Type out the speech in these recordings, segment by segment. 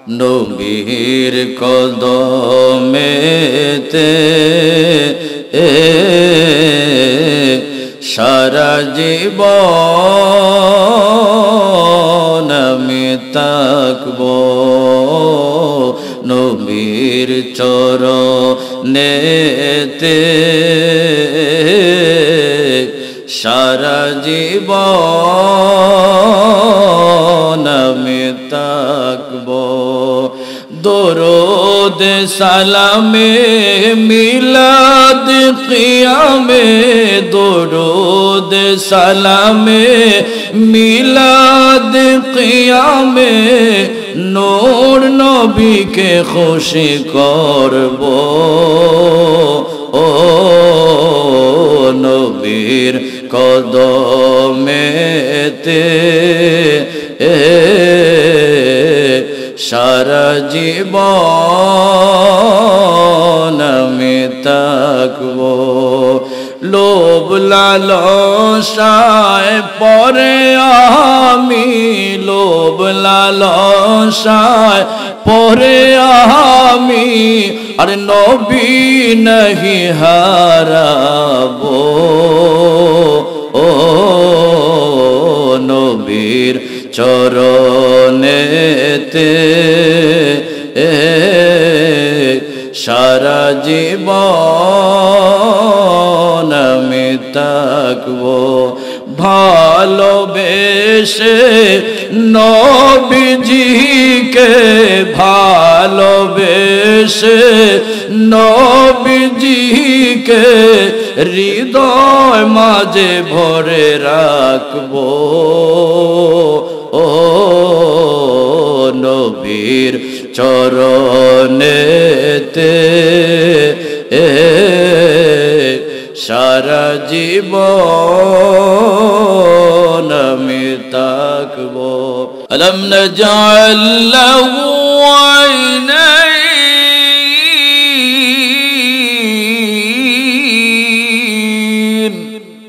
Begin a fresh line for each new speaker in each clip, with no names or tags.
নবীর কদমেতে সারা জীবন আমি থাকব, নবীর চরণেতে সারা জীবন আমি থাকব। দরুদ সালামে মিলাদ কিয়ামে, দরুদ সালামে মিলাদ কিয়ামে নূর নবীকে খুশি করব, ও নবীর কদমেতে সারা জীবন আমি থাকব। লোভ লালসায় পরে আমি, লোভ লালসায় পরে আমি, আরে নবী নহি হারাবো, ও নবীর চরণেতে সারা জীবন আমি থাকব। ভালোবেসে নবীজিকে, ভালোবেসে নবীজিকে হৃদয় মাঝে ভরে রাখব, ও নবীর চরণেতে সারা জীবন আমি থাকব। আলম নাজআল লাহু আইনাইন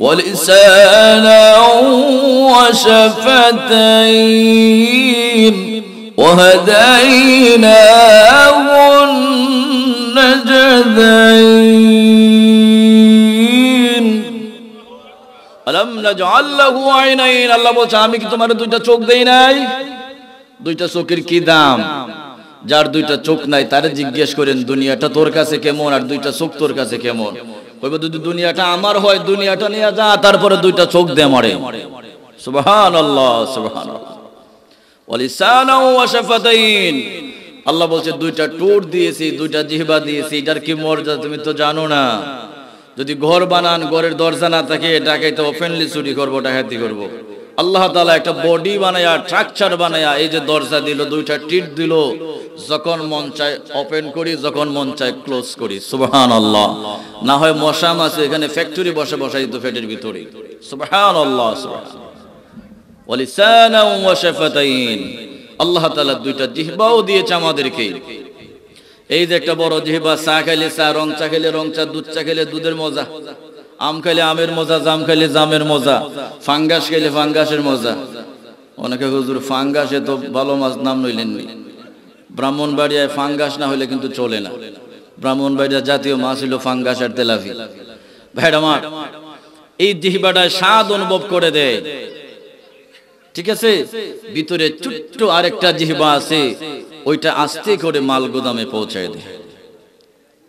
ওয়া লিসানান ওয়া শাফাতাইন وهديناه النجدين ألم نجعل له عينين আল্লাহ বলছে আমি কি তোমার দুইটা চোখ দেই নাই? দুইটা চোখের কি দাম? যার দুইটা চোখ নাই তারে জিজ্ঞেস করেন দুনিয়াটা তোর কাছে কেমন আর দুইটা চোখ তোর কাছে কেমন। কইবে যদি দুনিয়াটা আমার হয় দুনিয়াটা নিয়ে যা, তারপরে দুইটা চোখ দে মরে। সুবহানাল্লাহ সুবহানাল্লাহ। আল্লাহ বলছে দুইটা ঠোঁট দিয়েছি, দুইটা জিহ্বা দিয়েছি, এটার কি মর্যাদা তুমি তো জানো না। যদি ঘর বানান, ঘরের দরজা না থাকে ডাকাইতে ওপেনলি চুরি করবো, ডাকাতি করবো। আল্লাহ তাআলা একটা বডি বানায়া, স্ট্রাকচার বানায়া এই যে দরজা দিল, দুইটা টিট দিল, যখন মন চায় ওপেন করি, যখন মন চায় ক্লোজ করি। সুবহানাল্লাহ। না হয় মশা মাছি এখানে ফ্যাক্টরি বসে বসাই তো পেটের ভিতরে। সুবহানাল্লাহ সুবহানাল্লাহ। ওয়ালিসানান ওয়া শাফাতাইন আল্লাহ তাআলা দুইটা জিহ্বাও দিয়েছে আমাদেরকে। এই যে একটা বড় জিহ্বা, চা খেলে চা, রং চা খেলে রং চা, দুধ চা খেলে দুধের মজা, আম খেলে আমের মজা, জাম খেলে জামের মজা, ফাঙ্গাস খেলে ফাঙ্গাসের মজা। অনেকে হুজুর ফাঙ্গাসে তো ভালো মাছ নাম নইলেননি। ব্রাহ্মণবাড়িয়ায় ফাঙ্গাস না হলে কিন্তু চলে না। ব্রাহ্মণবাড়িয়া জাতীয় মাছ হলো ফাঙ্গাস আর তেলাপি। ভাইরা আমার, এই জিহ্বাটায় স্বাদ অনুভব করে দেয়, ঠিক আছে। ভিতরে ছোট্ট আরেকটা জিহ্বা আছে, ওইটা আস্তে করে মাল গোদামে পৌঁছায় দেয়।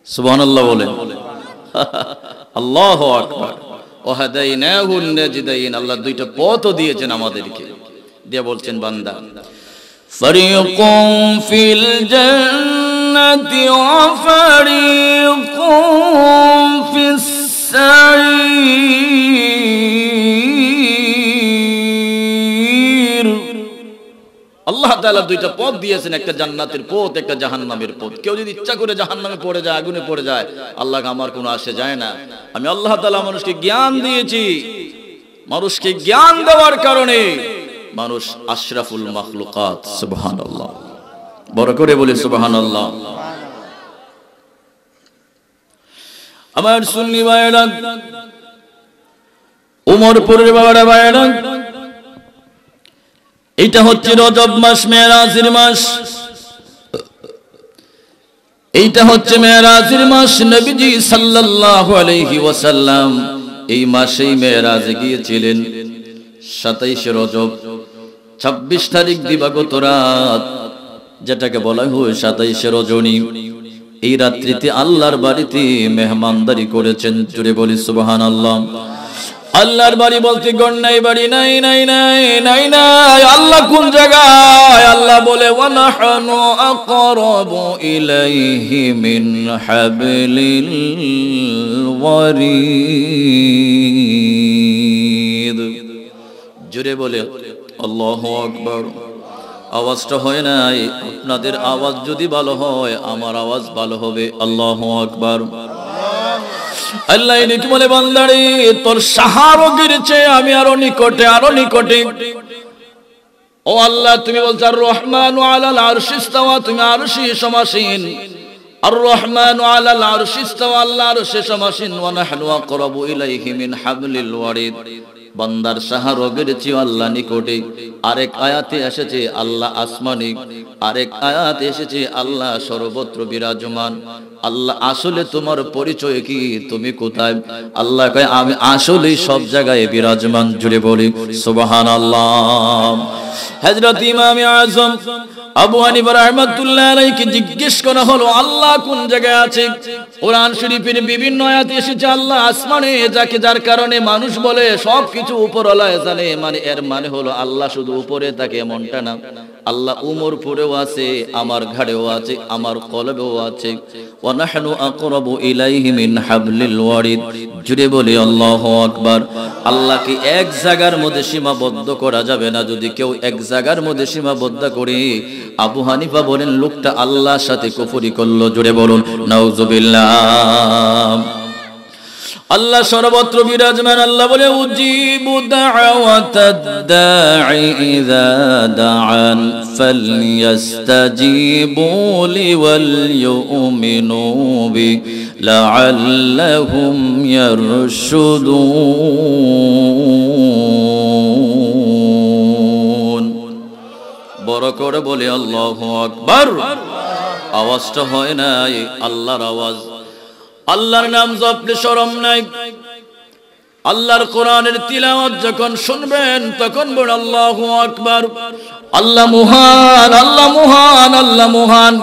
সুবহানাল্লাহ বলেন। আল্লাহু আকবার। ওয়া হাদাইনাহুন নাজদাইন আল্লাহ দুইটা পথও দিয়েছেন আমাদেরকে, দিয়ে বলছেন বান্দা ফারিকুম ফিল জান্নাতি ওয়া ফারিকুম ফিস সাঈর। আল্লাহ তাআলা দুইটা পথ দিয়েছেন, একটা জান্নাতের পথ, একটা জাহান্নামের পথ। কেউ যদি ইচ্ছা করে জাহান্নামে পড়ে যায়, আগুনে পড়ে যায়, আল্লাহকে আমার কোনো আসে যায় না। আমি আল্লাহ তাআলা মানুষকে জ্ঞান দিয়েছি, মানুষকে জ্ঞান দেওয়ার কারণে মানুষ আশরাফুল মাখলুকাত। সুবহানাল্লাহ, বড় করে বলি সুবহানাল্লাহ। আমার সুন্নি ভাইরা, উমরপুরের বাবারা ভাইরা, এটা হচ্ছে রজব মাস, মেরাজের মাস। এইটা হচ্ছে মেরাজের মাস। নবীজি সাল্লাল্লাহু আলাইহি ওয়াসাল্লাম এই মাসেই মেরাজে গিয়েছিলেন। 27 রজব 26 তারিখ দিবাগত রাত, যেটাকে বলা হয় 27 রজনী। এই রাত্রিতে আল্লাহর বাড়িতে মেহমানদারি করেছেন। জুড়ে বলি সুবহানাল্লাহ। আল্লাহর বাড়ি বলতে গন্নাই বাড়ি নাই নাই নাই নাই নাই। আল্লাহ কোন জায়গায়? আল্লাহ বলে ওয়ানাহনু আকরাবু ইলাইহি মিন হাবলিল ওয়ারিদ। জুড়ে বলে আল্লাহু আকবার। আওয়াজটা হয় নাই? আপনাদের আওয়াজ যদি ভালো হয় আমার আওয়াজ ভালো হবে। আল্লাহু আকবার। আল্লাহ কি বলে, বান্দারে তোর সাহারগের চেয়ে আমি আরো নিকটে, আরো নিকটে। ও আল্লাহ, তুমি বলছো আর রহমানু আলাল আরশি ইস্তাওয়া, তুমি আরশি সমাসীন। আর রহমানু আলাল আরশি ইস্তাওয়া, আল্লাহ আরশে সমাসীন। ওয়া নাহনু আকরাবু ইলাইহি মিন হাবলিল ওয়ারিদ। বান্দার সাহারগের চেয়ে আল্লাহ নিকটে। আরেক আয়াতে এসেছে আল্লাহ আসমানি, আরেক আয়াতে এসেছে আল্লাহ সর্বত্র বিরাজমান। আল্লাহ আসলে তোমার পরিচয় কি? তুমি কোথায়? আল্লাহ কয় আমি আসলে সব জায়গায় বিরাজমান। জুড়ে বলি সুবহানাল্লাহ। হযরত ইমাম আযম আবু হানিফা রাহমাতুল্লাহ আলাইহি জিজ্ঞেস করা হলো আল্লাহ কোন জায়গায় আছে? কোরআন শরীফের বিভিন্ন আয়াতে এসেছে আল্লাহ আসমানে, যার কারণে মানুষ বলে সবকিছু উপরওয়ালা জানে। মানে এর মানে হলো আল্লাহ শুধু উপরে থাকে এমনটা না। আল্লাহ উমরপুরেও আছে, আমার ঘাড়েও আছে, আমার কলবেও আছে। ওয়া নাহনু আকরাবু ইলাইহি মিন হাবলিল ওয়ারিদ। জুড়ে বলি আল্লাহু আকবার। আল্লাহকে এক জায়গার মধ্যে সীমাবদ্ধ করা যাবে না। যদি কেউ এক জায়গার মধ্যে সীমাবদ্ধ করে, আবু হানিফা বলেন লোকটা আল্লাহর সাথে কুফরি করলো। জুড়ে বলুন নাউযুবিল্লাহ। আল্লাহ সর্বত্র বিরাজমান। আল্লাহ বলে উজিবু দাওয়াতাদ দাঈ ইযা দাআন ফালইস্তাজিবু লি ওয়াল ইউমিনু বি লাআল্লাহুম ইয়ারশুদুন। বড় করে বলে আল্লাহু আকবার। আওয়াজটা হয় নাই আল্লাহর আওয়াজ। আল্লাহর নাম জপলে শরম নাই। আল্লাহর কোরআনের তিলাওয়াত যখন শুনবেন তখন বল আল্লাহু আকবার। আল্লাহ মহান, আল্লাহ মহান, আল্লাহ মহান।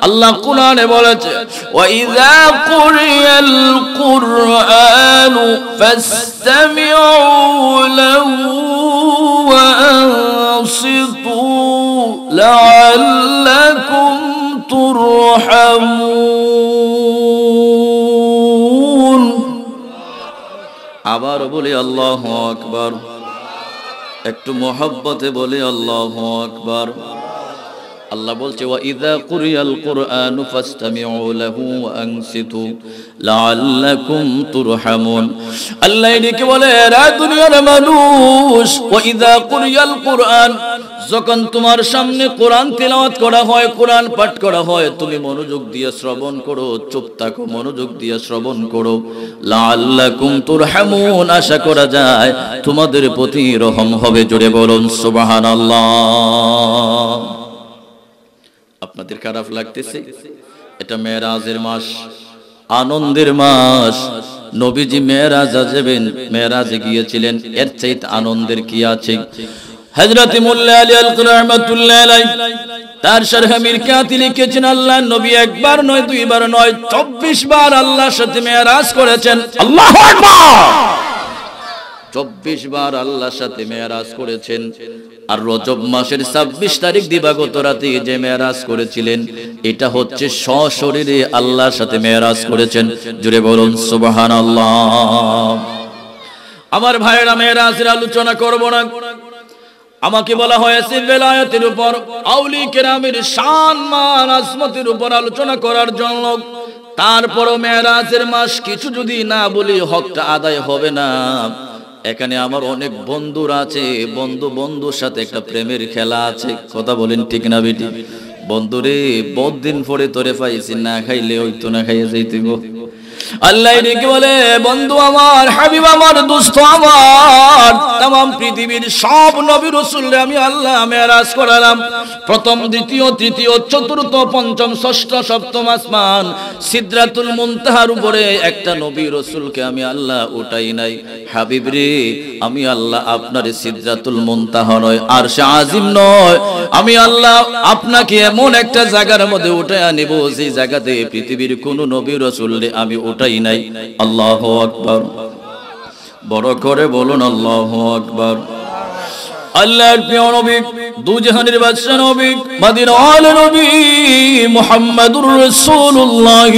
আল্লাহ কোরআনে বলেছে ওয়া ইযা কুরিয়াল কুরআনু ফাসতামিউ লাহু ওয়া আনসিতু লাআল্লাকুম তুরহামুন। আবার বলি আল্লাহু আকবার। একটু মোহাব্বতে বলি আল্লাহু আকবার। আল্লাহ বলছে ওয়া ইযা কুরিয়াল কুরআনু ফাসতামিউ লাহু ওয়া আনসিতু লাআল্লাকুম তুরহামুন। আল্লাহ এদিকে বলে রা দুনিয়ার মানুষ, ওয়া ইযা কুরিয়াল কুরআন, যখন তোমার সামনে কোরআন তেলাওয়াত করা হয়, কোরআন পাঠ করা হয়, তুমি মনোযোগ দিয়ে শ্রবণ করো, চুপ থাকো, মনোযোগ দিয়ে শ্রবণ করো। লাআল্লাকুম তুরহামুন, আশা করা যায় তোমাদের প্রতি রহম হবে। জোরে বলুন সুবহানাল্লাহ। আপনাদের খারাপ লাগতেছে? এটা মেরাজের মাস, আনন্দের মাস। নবীজি মেরাজে যাবেন, মেরাজে গিয়েছিলেন, এর চাইতে আনন্দের কি আছে? হযরত মুল্লা আলী আল রাহমাতুল্লাহ আলাইহি তার শরহ মিরকাতি লিখেছেন আল্লাহ নবী একবার নয়, দুইবার নয়, 24 বার আল্লাহর সাথে মেরাজ করেছেন। আল্লাহু আকবার। 24 বার আল্লাহর সাথে মেরাজ করেছেন। আর রজব মাসের 26 তারিখ দিবাগত রাতে যে মেরাজ করেছিলেন, এটা হচ্ছে সশরীরে আল্লাহর সাথে মেরাজ করেছেন। জুড়ে বলুন সুবহানাল্লাহ। আমার ভাইয়েরা, মেরাজের আলোচনা করব না। আমাকে বলা হয়েছে বেলায়েতের উপর, আউলিয়া কেরামের শান মান আজমতের উপর আলোচনা করার জন্য। তারপরও মেরাজের মাস কিছু যদি না বলি হকটা আদায় হবে না। এখানে আমার অনেক বন্ধুরা আছে, বন্ধুর সাথে একটা প্রেমের খেলা আছে। কথা বলেন ঠিক না বেটি? বন্ধুরে বহুত দিন পরে তোরে পাইছি, না খাইলে হইতো না, খাইয়ে যাইতেব। আল্লাহ ডেকে বলে, বন্ধু আমার, হাবিব আমার, দোস্ত আমার, तमाम পৃথিবীর সব নবী রাসূলকে আমি আল্লাহ মেরাজ করালাম। প্রথম, দ্বিতীয়, তৃতীয়, চতুর্থ, পঞ্চম, ষষ্ঠ, সপ্তম আসমান, সিদরাতুল মুনতাহার উপরে একটা নবী রাসূলকে আমি আল্লাহ উঠাই নাই। হাবিব রে, আমি আল্লাহ আপনার সিদরাতুল মুনতাহা নয়, আরশে আজিম নয়, আমি আল্লাহ আপনাকে এমন একটা জায়গার মধ্যে উঠায়া নেব যে জায়গাতে পৃথিবীর কোন নবী রাসূলকে আমি উঠাই নাই। আল্লাহু আকবার, বড় করে বলুন আল্লাহু আকবার। আল্লাহর প্রিয় নবী, দুজাহানের বাদশা নবী, মদিনার নবী মুহাম্মদুর রাসূলুল্লাহ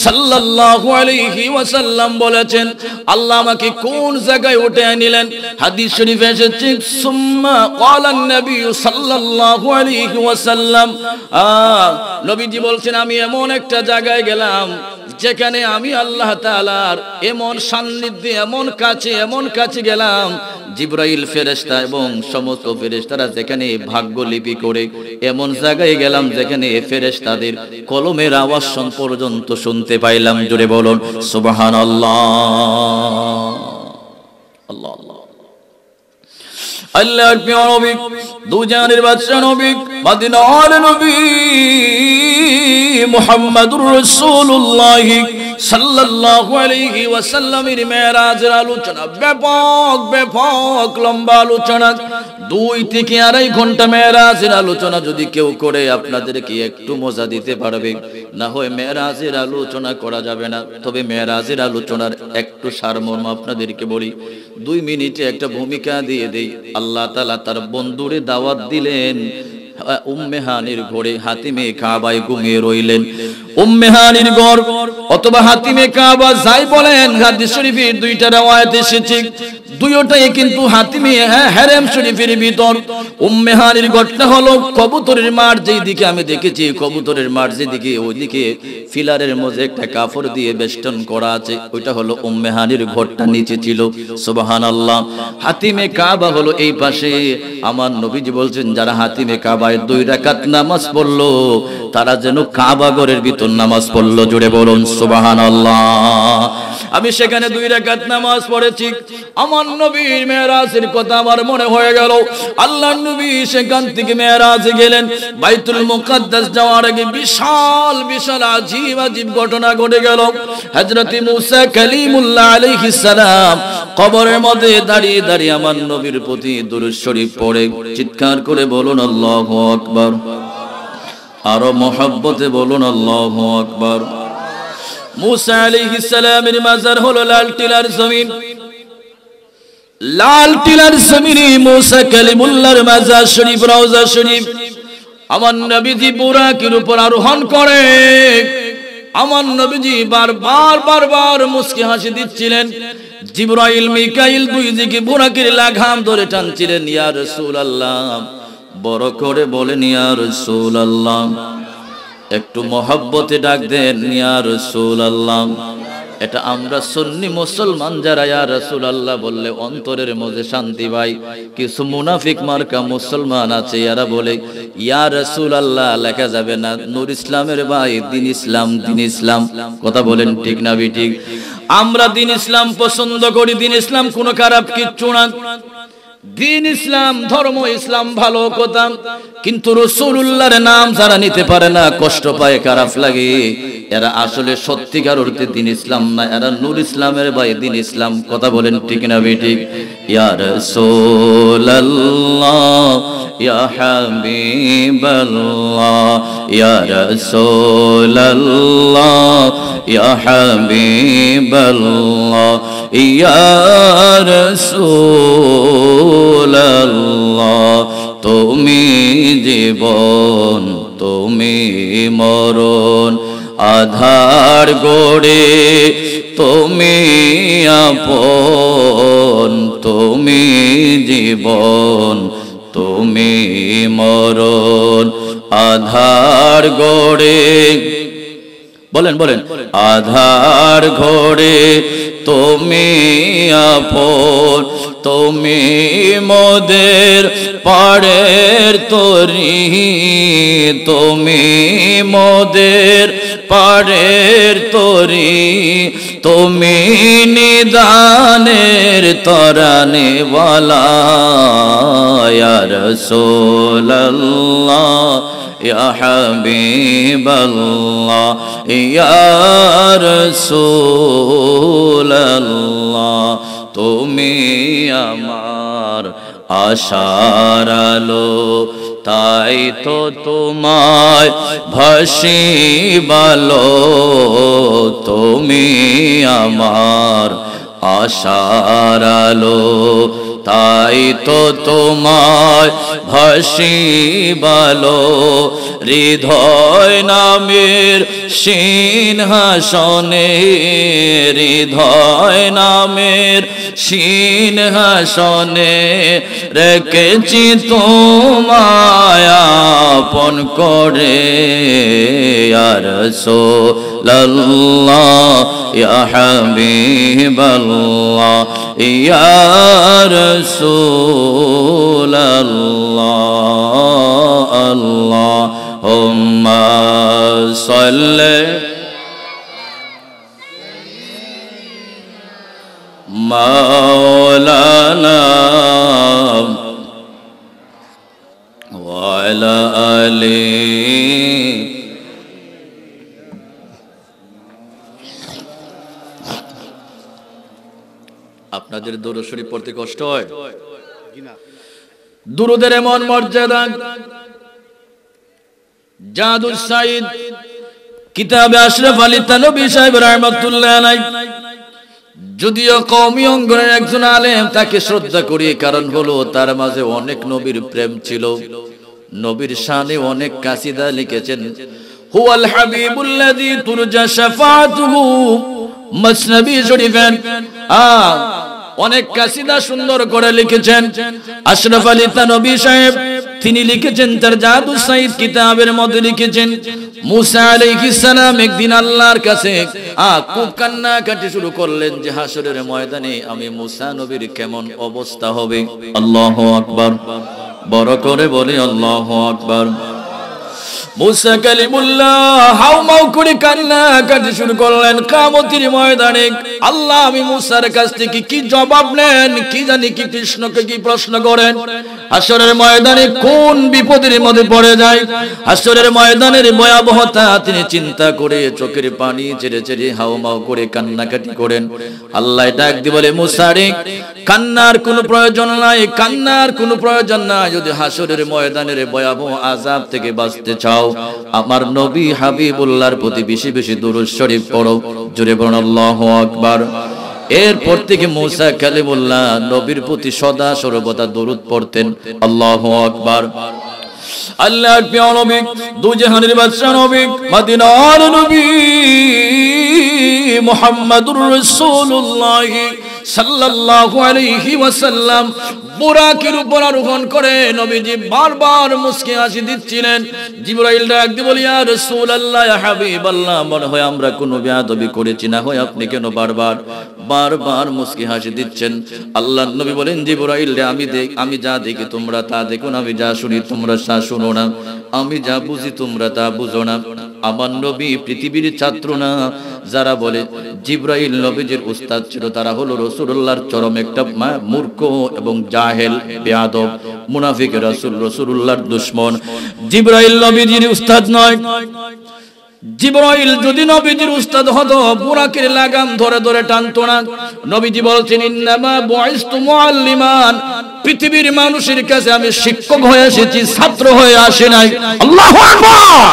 সাল্লাল্লাহু আলাইহি ওয়াসাল্লাম বলেছেন, আল্লাহ আমাকে কোন জায়গায় উঠে নিলেন? হাদিস শরীফে এসেছে, সুম্মা ক্বালান নবী সাল্লাল্লাহু আলাইহি ওয়াসাল্লাম, নবীজি বলছেন, আমি এমন একটা জায়গায় গেলাম যেখানে আমি আল্লাহ তাআলার এমন সান্নিধ্যে, এমন কাছে গেলাম, জিবরাইল ফেরেশতা এবং সমস্ত ফেরেশতারা যেখানে ভাগ্য লিপি করে, এমন জায়গায় গেলাম যেখানে ফেরেশতাদের কলমের আওয়াজ পর্যন্ত শুনতে পাইলাম। জোরে বলুন সুবহানাল্লাহ। আল্লাহ আল্লাহ। আল্লাহর প্রিয় নবী, দুজাহানের বাদশা নবী, মদিনার নবী মুহাম্মদুর রাসূলুল্লাহ সাল্লাল্লাহু আলাইহি ওয়াসাল্লামের মেরাজের আলোচনা ব্যাপক লম্বা আলোচনা, 2 থেকে 2.5 ঘন্টা মেরাজের আলোচনা যদি কেউ করে আপনাদেরকে একটু মজা দিতে পারবে, না হয় মেরাজের আলোচনা করা যাবে না। তবে মেরাজের আলোচনার একটু সারমর্ম আপনাদেরকে বলি, 2 মিনিটে একটা ভূমিকা দিয়ে দেই। আল্লাহ তাআলা তার বন্ধুরে দাওয়াত দিলেন, উম্মে হানির ঘরে হাতিমে কাবায় ঘুমিয়ে রইলেন। উম্মে হানির ঘর অথবা হাতিমে কাবা যাই বলেন, হাদিস শরীফের 2টা riwayat এসেছে, দুইটাই কিন্তু হাতিমে হারাম শরীফের ভিতর। উম্মে হানির ঘরটা হলো কবুতরের মাঠ, যেই দিকে আমি দেখেছি কবুতরের মাঠ যেদিকে, ওইদিকে ফিলারের মধ্যে একটা কাপড় দিয়ে বেষ্টন করা আছে, ওইটা হলো উম্মে হানির ঘরটা নিচে ছিল। সুবহানাল্লাহ। হাতিমে কাবা হলো এই পাশে। আমার নবীজি বলছেন, যারা হাতিমে কাবায় 2 রাকাত নামাজ পড়লো, তারা যেন কাবা ঘরের ভিতর নামাজ পড়লো। জুড়ে বলুন সুবহানাল্লাহ। আমি সেখানে 2 রাকাত নামাজ পড়েছি। আমার নবীর মেরাজের কথা আমার মনে হয়ে গেল। আল্লাহর নবী সেখান থেকে মেরাজে গেলেন। বাইতুল মুকাদ্দাস যাওয়ার আগে বিশাল আজীব ঘটনা ঘটে গেল। হযরত মুসা কালিমুল্লাহ আলাইহিস সালাম কবরের মধ্যে দাঁড়িয়ে আমার নবীর প্রতি দুরূদ শরীফ পড়ে চিৎকার করে বলুন আল্লাহু আকবার। আরো মহব্বতে বলুন আল্লাহু আকবার। মুসা আলাইহিস সালামের মাজার হলো লাল টিলার জমিনে মুসা কালিমুল্লাহর মাজার শরীফ, রওজা শরীফ। আমার নবীজি বুরাকের উপর আরোহণ করে। আমার নবীজি বারবার মুস্কি হাসি দিচ্ছিলেন। জিবরাইল মিকাইল 2 দিকে বুরাকের লাগাম ধরে টানছিলেন। ইয়া রাসূলুল্লাহ, বড় করে বলেন ইয়া রাসূলুল্লাহ। একটু মহব্বতে ডাক দেন ইয়া রাসূলুল্লাহ। এটা আমরা সুন্নি মুসলমান যারা ইয়া রাসূলুল্লাহ বললে অন্তরের মধ্যে শান্তি পাই। কিছু মুনাফিক মার্কা মুসলমান আছে, এরা বলে ইয়া রাসূলুল্লাহ লেখা যাবে না। নূর ইসলামের ভাই, দ্বীন ইসলাম। কথা বলেন ঠিক না ঠিক? আমরা দ্বীন ইসলাম পছন্দ করি। দ্বীন ইসলাম কোনো খারাপ কিচ্ছু না। দ্বীন ইসলাম, ধর্ম ইসলাম ভালো কথা, কিন্তু রাসূলুল্লাহর নাম যারা নিতে পারে না, কষ্ট পায়, খারাপ লাগে, এরা আসলে সত্যিকার অর্থে দ্বীন ইসলাম না, এরা নূর ইসলামের ভাই, দ্বীন ইসলাম। কথা বলেন ঠিক না ঠিক? ইয়া রাসূলুল্লাহ, ইয়া হাবিবাল্লাহ, ইয়া রাসূলুল্লাহ, ইয়া হাবিবাল্লাহ, ইয়া রাসূলুল্লাহ। তুমি জীবন, তুমি মরণ, আধার গড়ে তুমি আপন, তুমি জীবন, তুমি মরণ, আধার গড়ে। বলেন আধার ঘরে তুমি আপন, তুমি মোদের পাড়ের তরি, তুমি মোদের পাড়ের তরি, তুমি নিদানের তরানেওয়ালা ইয়া রাসূলুল্লাহ ইয়া হাবিবাল্লাহ ইয়া রাসূলুল্লাহ। তুমি আমার আশার আলো, তাই তো তোমায় ভাসিবালো। তুমি আমার আশার আলো, তাই তো তোমায় ভাসিবালো। হৃদয় নামের সিংহাসনে, হৃদয় নামের সিংহাসনে রেখেছি তোমায় আপন করে। ইয়া রাসূলুল্লাহ ইয়া হাবিবাল্লাহ ইয়া রাসূলুল্লাহ। আল্লাহুম্মা সাল্লি মাওলানা ওয়া আলা আলিহি। আপনাদের দরুদ শরীফ পড়তে কষ্ট হয়? দুরুদের এমন মর্যাদা, জাদুস সাইদ কিতাবে আশরাফ আলী থানভী সাহেব রাহমাতুল্লাহ আলাইহি, যদিও কওমি অঙ্গনের একজন আলেম, তাকে শ্রদ্ধা করি, কারণ হলো তার মাঝে অনেক নবীর প্রেম ছিল, নবীর শানে অনেক কাসিদা লিখেছেন। হুয়াল হাবিবুল্লাযী তুরজা শাফাআতুহু, মসনবী শরীফের অনেক কাসিদা সুন্দর করে লিখেছেন আশরাফ আলী থানভী সাহেব। তিনি লিখেছেন তার জাদুস সাইদ কিতাবের মধ্যে লিখেছেন, মুসা আলাইহিস সালাম একদিন আল্লাহর কাছে খুব কান্নাকাটি শুরু করলেন যে হাসরের ময়দানে আমি মুসা নবীর কেমন অবস্থা হবে। আল্লাহু আকবার, বড় করে বলি আল্লাহু আকবার। মুসা কালিমুল্লাহ হাউমাউ করে কান্নাকাটি শুরু করলেন কিয়ামতের ময়দানে। আল্লাহ আমি মুসার কাছ থেকে কি জবাব নেন, কি জানি কি কৃষ্ণকে কি প্রশ্ন করেন। হাসরের ময়দানে কোন বিপদের মধ্যে পড়ে যায়, হাসরের ময়দানের ভয়াবহতা তিনি চিন্তা করে চোখের পানি ছেড়ে ছেড়ে হাউমাউ করে কান্নাকাটি করেন। আল্লাহ ডাক দিয়ে বলে, মুসা রে, কান্নার কোনো প্রয়োজন নাই, কান্নার কোনো প্রয়োজন নাই। যদি হাসরের ময়দানের ভয়াবহ আযাব থেকে বাঁচতে চাও, আমার নবী হাবিবুল্লাহর প্রতি বেশি বেশি দুরূদ শরীফ পড়ো। জোরে বলুন আল্লাহু আকবার। এরপর থেকে মুসা কালিমুল্লাহ নবীর প্রতি সদা সর্বদা দরুদ পড়তেন। আল্লাহু আকবার। আল্লাহর প্রিয় নবী, দুই জাহানের বাদশা নবী, মদিনার নবী মুহাম্মদুর রাসূলুল্লাহ সাল্লাল্লাহু আলাইহি ওয়াসাল্লাম বুরাকের উপর আরোহণ করে নবীজি বারবার মুস্কি হাসি দিচ্ছিলেন। জিবরাইল ডাক দিয়ে বলে, ইয়া রাসূলুল্লাহ ইয়া হাবিবাল্লাহ, মনে হয় আমরা কোনো বেয়াদবি করেছি, না হয় আপনি কেন বারবার বারবার মুস্কি হাসি দিচ্ছেন? আল্লাহর নবী বলেন, জিবরাইল রে, আমি যা দেখি তোমরা তা দেখো না, আমি যা শুনি তোমরা তা শুনো না, আমি যা বুঝি তোমরা তা বুঝো না। আমার নবী পৃথিবীর ছাত্র না। যারা বলে জিবরাইল নবীজির উস্তাদ ছিল, তারা হলো রাসূলুল্লাহর চরম একটা মূর্খ এবং জাহেল, বেয়াদব, মুনাফিক। রাসূলুল্লাহর দুশমন। জিবরাইল নবীজির উস্তাদ নয়। জিবরাইল যদি নবীজির উস্তাদ হতো, বুরাকের লাগাম ধরে ধরে টানতো না। নবীজি বলছেন, ইন্নামা বুইসতু মুআল্লিমান, পৃথিবীর মানুষের কাছে আমি শিক্ষক হয়ে এসেছি, ছাত্র হয়ে আসি নাই। আল্লাহু আকবার।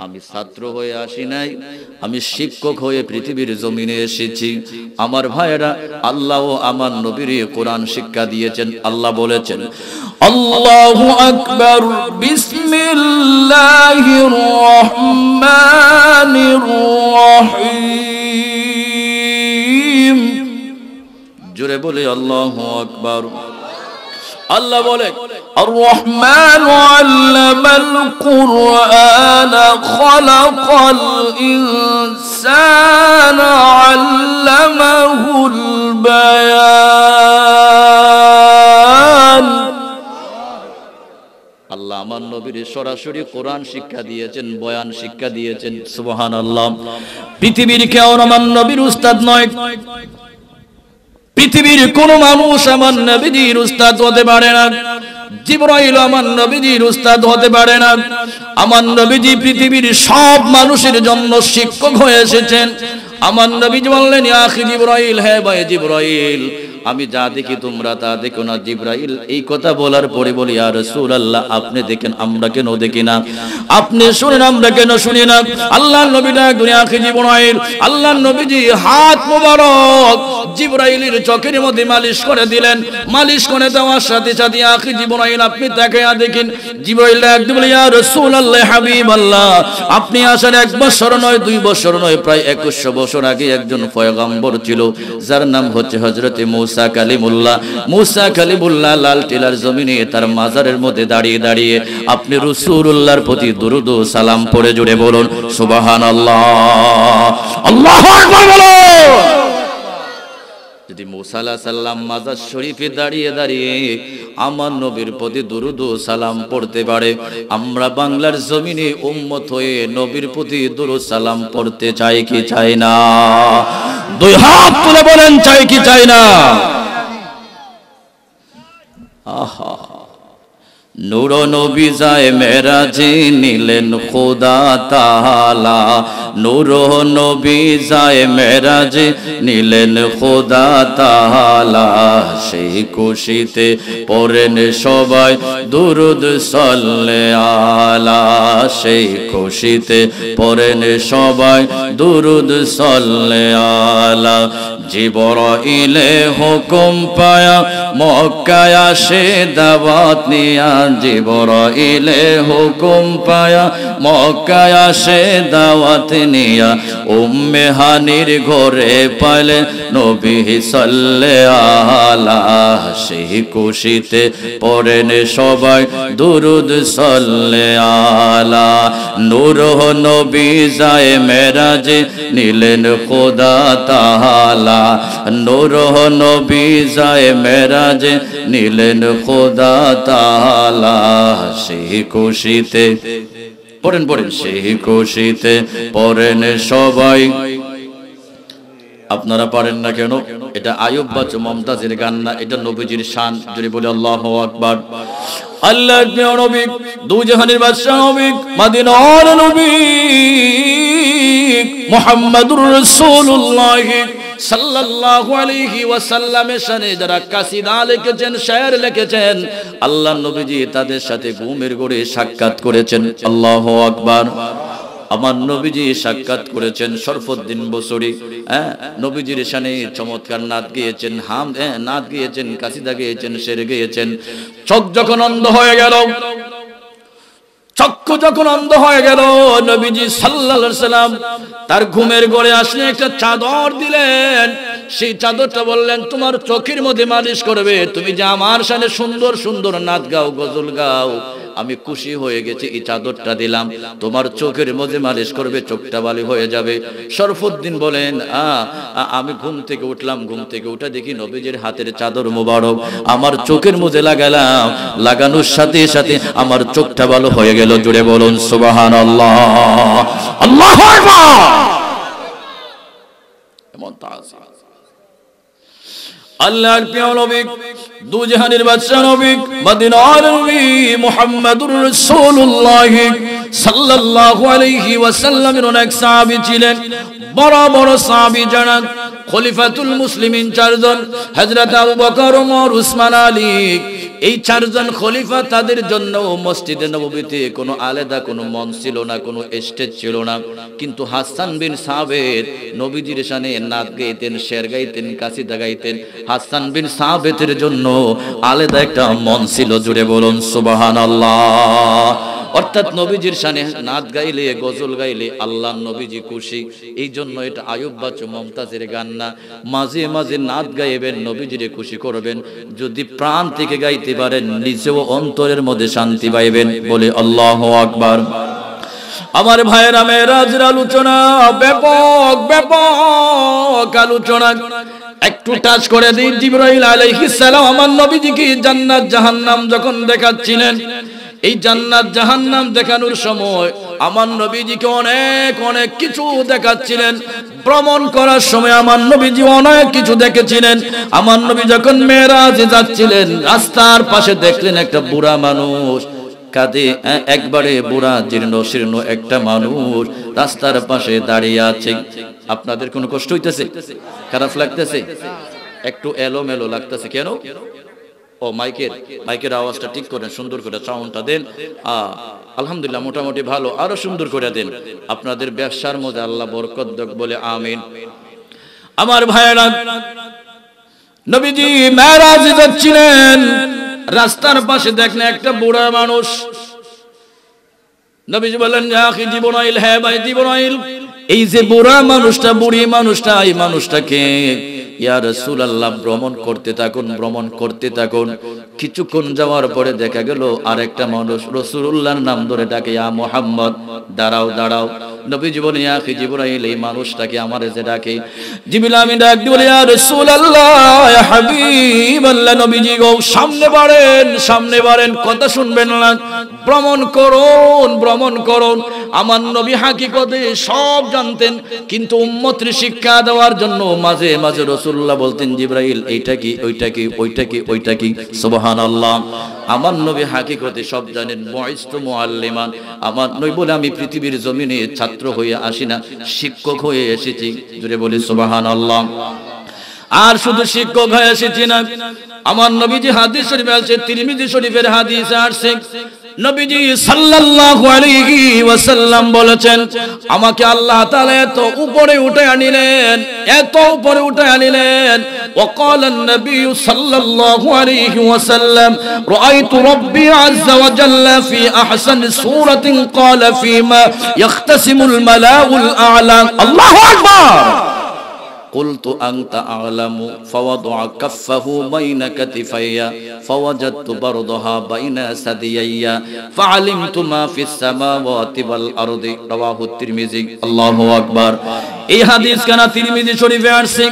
আমি ছাত্র হয়ে আসি নাই, আমি শিক্ষক হয়ে পৃথিবীর জমিনে এসেছি। আমার ভাইয়েরা, আল্লাহ আমার নবীর কোরআন শিক্ষা দিয়েছেন। আল্লাহ বলেছেন, আল্লাহু আকবার, বিসমিল্লাহির রহমানির রহিম। জোরে বলে আল্লাহু আকবার। আল্লাহ বলে, আর রহমান আল্লামাল কুরআন খালাকাল ইনসান ইনসানা আল্লামাহুল বায়ান। আল্লাহ আমার নবীর সরাসরি কোরআন শিক্ষা দিয়েছেন, বয়ান শিক্ষা দিয়েছেন। সুবহানাল্লাহ। পৃথিবীর কেউ আমার নবীর উস্তাদ নয়, পৃথিবীর কোন মানুষ আমার নবীর উস্তাদ হতে পারে না। জিবরাইল আমার নবীর উস্তাদ হতে পারে না। আমার নবীজি পৃথিবীর সব মানুষের জন্য শিক্ষক হয়ে এসেছেন। আমার নবীজি বললেন, ইয়া আখি জিবরাইল, হে ভাই জিবরাইল, আমি যা দেখি তোমরা তা দেখো না। জিবরাইল এই কথা বলার পরে বলি, ইয়া রাসূলুল্লাহ, আপনি দেখেন আমরা কেন দেখি না? আপনি শুনেন আমরা কেন শুনি না? আল্লাহর নবী ডাক দুনিয়া আখি জিবরাইল। আল্লাহর নবীজি হাত মোবারক জিবরাইলের চোখের মধ্যে মালিশ করে দিলেন। মালিশ করে দেওয়ার সাথে সাথে আখি জিবরাইল আপনি তাকায়া দেখেন। জিবরাইল ডাক দিয়ে বলে, ইয়া রাসূলুল্লাহ, হাবিবাল্লাহ, আপনি আসার 1 বছর নয় 2 বছর নয়, প্রায় 2100 বছর আগে একজন পয়গম্বর ছিল, যার নাম হচ্ছে হযরতে মুসা কালিমুল্লাহ। মুসা কালিমুল্লাহ লাল টিলার জমিনে তার মাজারের মধ্যে দাঁড়িয়ে দাঁড়িয়ে আপনি রাসূলুল্লাহর প্রতি দুরূদ ও সালাম পড়ে জুড়ে বলুন সুবহানাল্লাহ, আল্লাহু আকবার বলুন। যদি মুসা আলাইহিস সালাম মাজার শরীফে দাঁড়িয়ে দাঁড়িয়ে আমার নবীর প্রতি দুরূদ ও সালাম পড়তে পারে, আমরা বাংলার জমিনে উম্মত হয়ে নবীর প্রতি দুরূদ সালাম পড়তে চাই কি চাই না? 2 হাত তুলে বলেন, চাই কি চাই না? আহা, নূর নবী যায় মেরাজে নিলেন খোদা তাআলা। নূর নবী যায় মেরাজে নিলেন খোদা তাআলা। সেই খুশিতে পড়েন সবাই দুরূদ সাল্লে আলা। সেই খুশিতে পড়েন সবাই দুরূদ সাল্লে আলা। জিবরাইলে হুকুম পায়া মক্কায় আসে দাওয়াত নিয়া। জিবরাইলে হুকুম পায়া মক্কায় আসে দাওয়াত নিয়া। উম্মে হানির ঘরে পাইলে নবী সাল্লে আলা। সেই খুশিতে পড়েন সবাই দুরূদ সাল্লে আলা। নূর নবী যায় মেরাজে নিলেন খোদা তাআলা। নূর নবী যায় মেরাজে নিলেন খোদা তাআলা। সেই খুশিতে পড়েন পড়েন, সেই খুশিতে পড়েন সবাই। আপনারা পারেন না কেন? এটা আইয়ুব বাচ্চু মমতাজের গান না, এটা নবীজির শান। যদি বলি আল্লাহু আকবার। আল্লাহর প্রিয় নবী, দু জাহানের বাদশা নবী, মদিনার নবী মুহাম্মদুর রাসূলুল্লাহ সাল্লাল্লাহু আলাইহি ওয়াসাল্লামের শানে যারা কাসিদা লিখেছেন, শায়ের লিখেছেন, আল্লাহর নবীজি তাদের সাথে ঘুমের ঘরে সাক্ষাৎ করেছেন। আল্লাহু আকবার। আমার নবীজি সাক্ষাৎ করেছেন শরফুদ্দিন বসরি। নবীজির শানে চমৎকার নাত গেয়েছেন, নাত গেয়েছেন, কাসিদা গেয়েছেন, শের গেয়েছেন। চোখ যখন অন্ধ হয়ে গেল, চক্ষু যখন অন্ধ হয়ে গেল, নবীজি সাল্লাল্লাহু আলাইহি সাল্লাম তার ঘুমের ঘরে আসলে একটা চাদর দিলেন। সেই চাদরটা বললেন তোমার চোখের মধ্যে মালিশ করবে। তুমি যে আমার শানে সুন্দর সুন্দর নাত গাও, গজল গাও, আমি খুশি হয়ে গেছি, এই চাদরটা দিলাম, তোমার চোখের মধ্যে মালিশ করবে, চোখটা ভালো হয়ে যাবে। শরফুদ্দিন বলেন, আমি ঘুম থেকে উঠলাম, ঘুম থেকে উঠে দেখি নবীজির হাতের চাদর মোবারক আমার চোখের মধ্যে লাগালাম, লাগানোর সাথে সাথে আমার চোখটা ভালো হয়ে গেল। জুড়ে বলুন সুবহানাল্লাহ, আল্লাহু আকবার। এমন তাআযীম আল্লাহর প্রিয় নবী, দু জাহানের বাদশা নবী, মদিনার নবী মুহাম্মদুর রাসূলুল্লাহ সাল্লাল্লাহু আলাইহি ওয়াসাল্লামের অনেক সাহাবী ছিলেন। বড় বড় সাহাবী যারা খলিফাতুল মুসলিমিন 4 জন, হযরত আবু বকর, ওমর, উসমান, আলী, এই 4 জন খলিফা, তাদের জন্য মসজিদে নববীতে কোনো আলাদা কোনো মঞ্চ ছিল না, কোনো স্টেজ ছিল না। কিন্তু হাসান বিন সাবিত নবীজির শানে নাত গাইতেন, শের গাইতেন, কাসিদা গাইতেন। হাসান বিন সাবিতের জন্য আলাদা একটা মঞ্চ ছিল। জুড়ে বলুন সুবহানাল্লাহ। অর্থাৎ নবীজির শানে নাত গাইলে, গজল গাইলে আল্লাহর নবীজি খুশি। এই জন্য এটা আইয়ুব বাচ্চু মমতাজের গান না। মাঝে মাঝে নাত গাইবেন, নবীজিরে খুশি করবেন। যদি প্রাণ থেকে গাইতে পারেন, নিজেও অন্তরের মধ্যে শান্তি পাইবেন। বলে আল্লাহু আকবার, আমার ভাইয়েরা মেরাজের আলোচনা ব্যাপক ব্যাপক আলোচনা। একটু টাচ করে দিই, জিবরাইল আলাইহিস সালাম আমার নবীজিকে জান্নাত জাহান্নাম যখন দেখাচ্ছিলেন, এই জান্নাত জাহান্নাম দেখানোর সময় আমার নবীজিকে অনেক অনেক কিছু দেখাচ্ছিলেন। ভ্রমণ করার সময় আমার নবীজি অনেক কিছু দেখেছিলেন। আমার নবী যখন মেরাজে যাচ্ছিলেন, রাস্তার পাশে দেখলেন একটা বুড়া মানুষ, কাঁধে একবারে বুড়া জীর্ণ শীর্ণ একটা মানুষ রাস্তার পাশে দাঁড়িয়ে আছে। আপনাদের কোনো কষ্ট হইতেছে? খারাপ লাগতেছে? একটু এলোমেলো লাগতেছে কেন? ও মাইকের আওয়াজটা ঠিক করেন, সুন্দর করে সাউন্ডটা দেন। আলহামদুলিল্লাহ, মোটামুটি ভালো, আরো সুন্দর করে দেন। আপনাদের ব্যবসার মধ্যে আল্লাহ বরকত দেখ বলে আমিন। আমার ভাইয়েরা, নবীজি মেরাজে যাচ্ছিলেন, রাস্তার পাশে দেখলেন একটা বুড়া মানুষ। নবীজি বললেন, ইয়া আখি জিবরাইল, হ্যাঁ ভাই জিবরাইল, এই যে বুড়া মানুষটা, বুড়ি মানুষটা, এই মানুষটাকে ইয়া রাসূলুল্লাহ ভ্রমণ করতে থাকুন। কিছুক্ষণ যাওয়ার পরে দেখা গেল আরেকটা মানুষ রাসূলুল্লাহর নাম ধরে ডাকে, ইয়া মুহাম্মদ, দাঁড়াও। নবীজি বলেন, ইয়া আখি জিবরাইল, এই মানুষটাকে আমারে যে ডাকে। জিবরাইল আমি ডাক দিয়ে বলি, ইয়া রাসূলুল্লাহ, ইয়া হাবিবাল্লাহ, নবীজি গো সামনে বাড়েন, কথা শুনবেন না, ভ্রমণ করুন। আমার নবী হাকিকতে সব জানতেন, কিন্তু উম্মতের শিক্ষা দেওয়ার জন্য মাঝে মাঝে রাসূলুল্লাহ বলতেন, জিবরাইল এইটা কি, ওইটা কি। সুবহানাল্লাহ, আমার নবী হাকিকতে সব জানেন। বুইসতু মুআল্লিমান, আমার নবী বলে আমি পৃথিবীর জমিনে ছাত্র হয়ে আসি না, শিক্ষক হয়ে এসেছি। জোরে বলি সুবহানাল্লাহ। আর শুধু শিক্ষক হয়ে এসেছি না, আমার নবীজি হাদিস শরীফে আছে, তিরমিজি শরীফের হাদিস আছে, নবীজি সাল্লাল্লাহু আলাইহি ওয়াসাল্লাম বলেছেন, আমাকে আল্লাহ তাআলা এত উপরে উঠায় আনিলেন। وقال النبي صلى الله عليه وسلم رأيت ربي عز وجل في أحسن صورة قال فيما يختصم الملأ الأعلى الله أكبر قلت أنت أعلم فوضع كفه بين كتفي فوجدت بردها بين ثديي فعلمت ما في السماوات والأرض رواه الترمذي الله أكبر। এই হাদিস কানা তিরমিজি শরীফে আছে,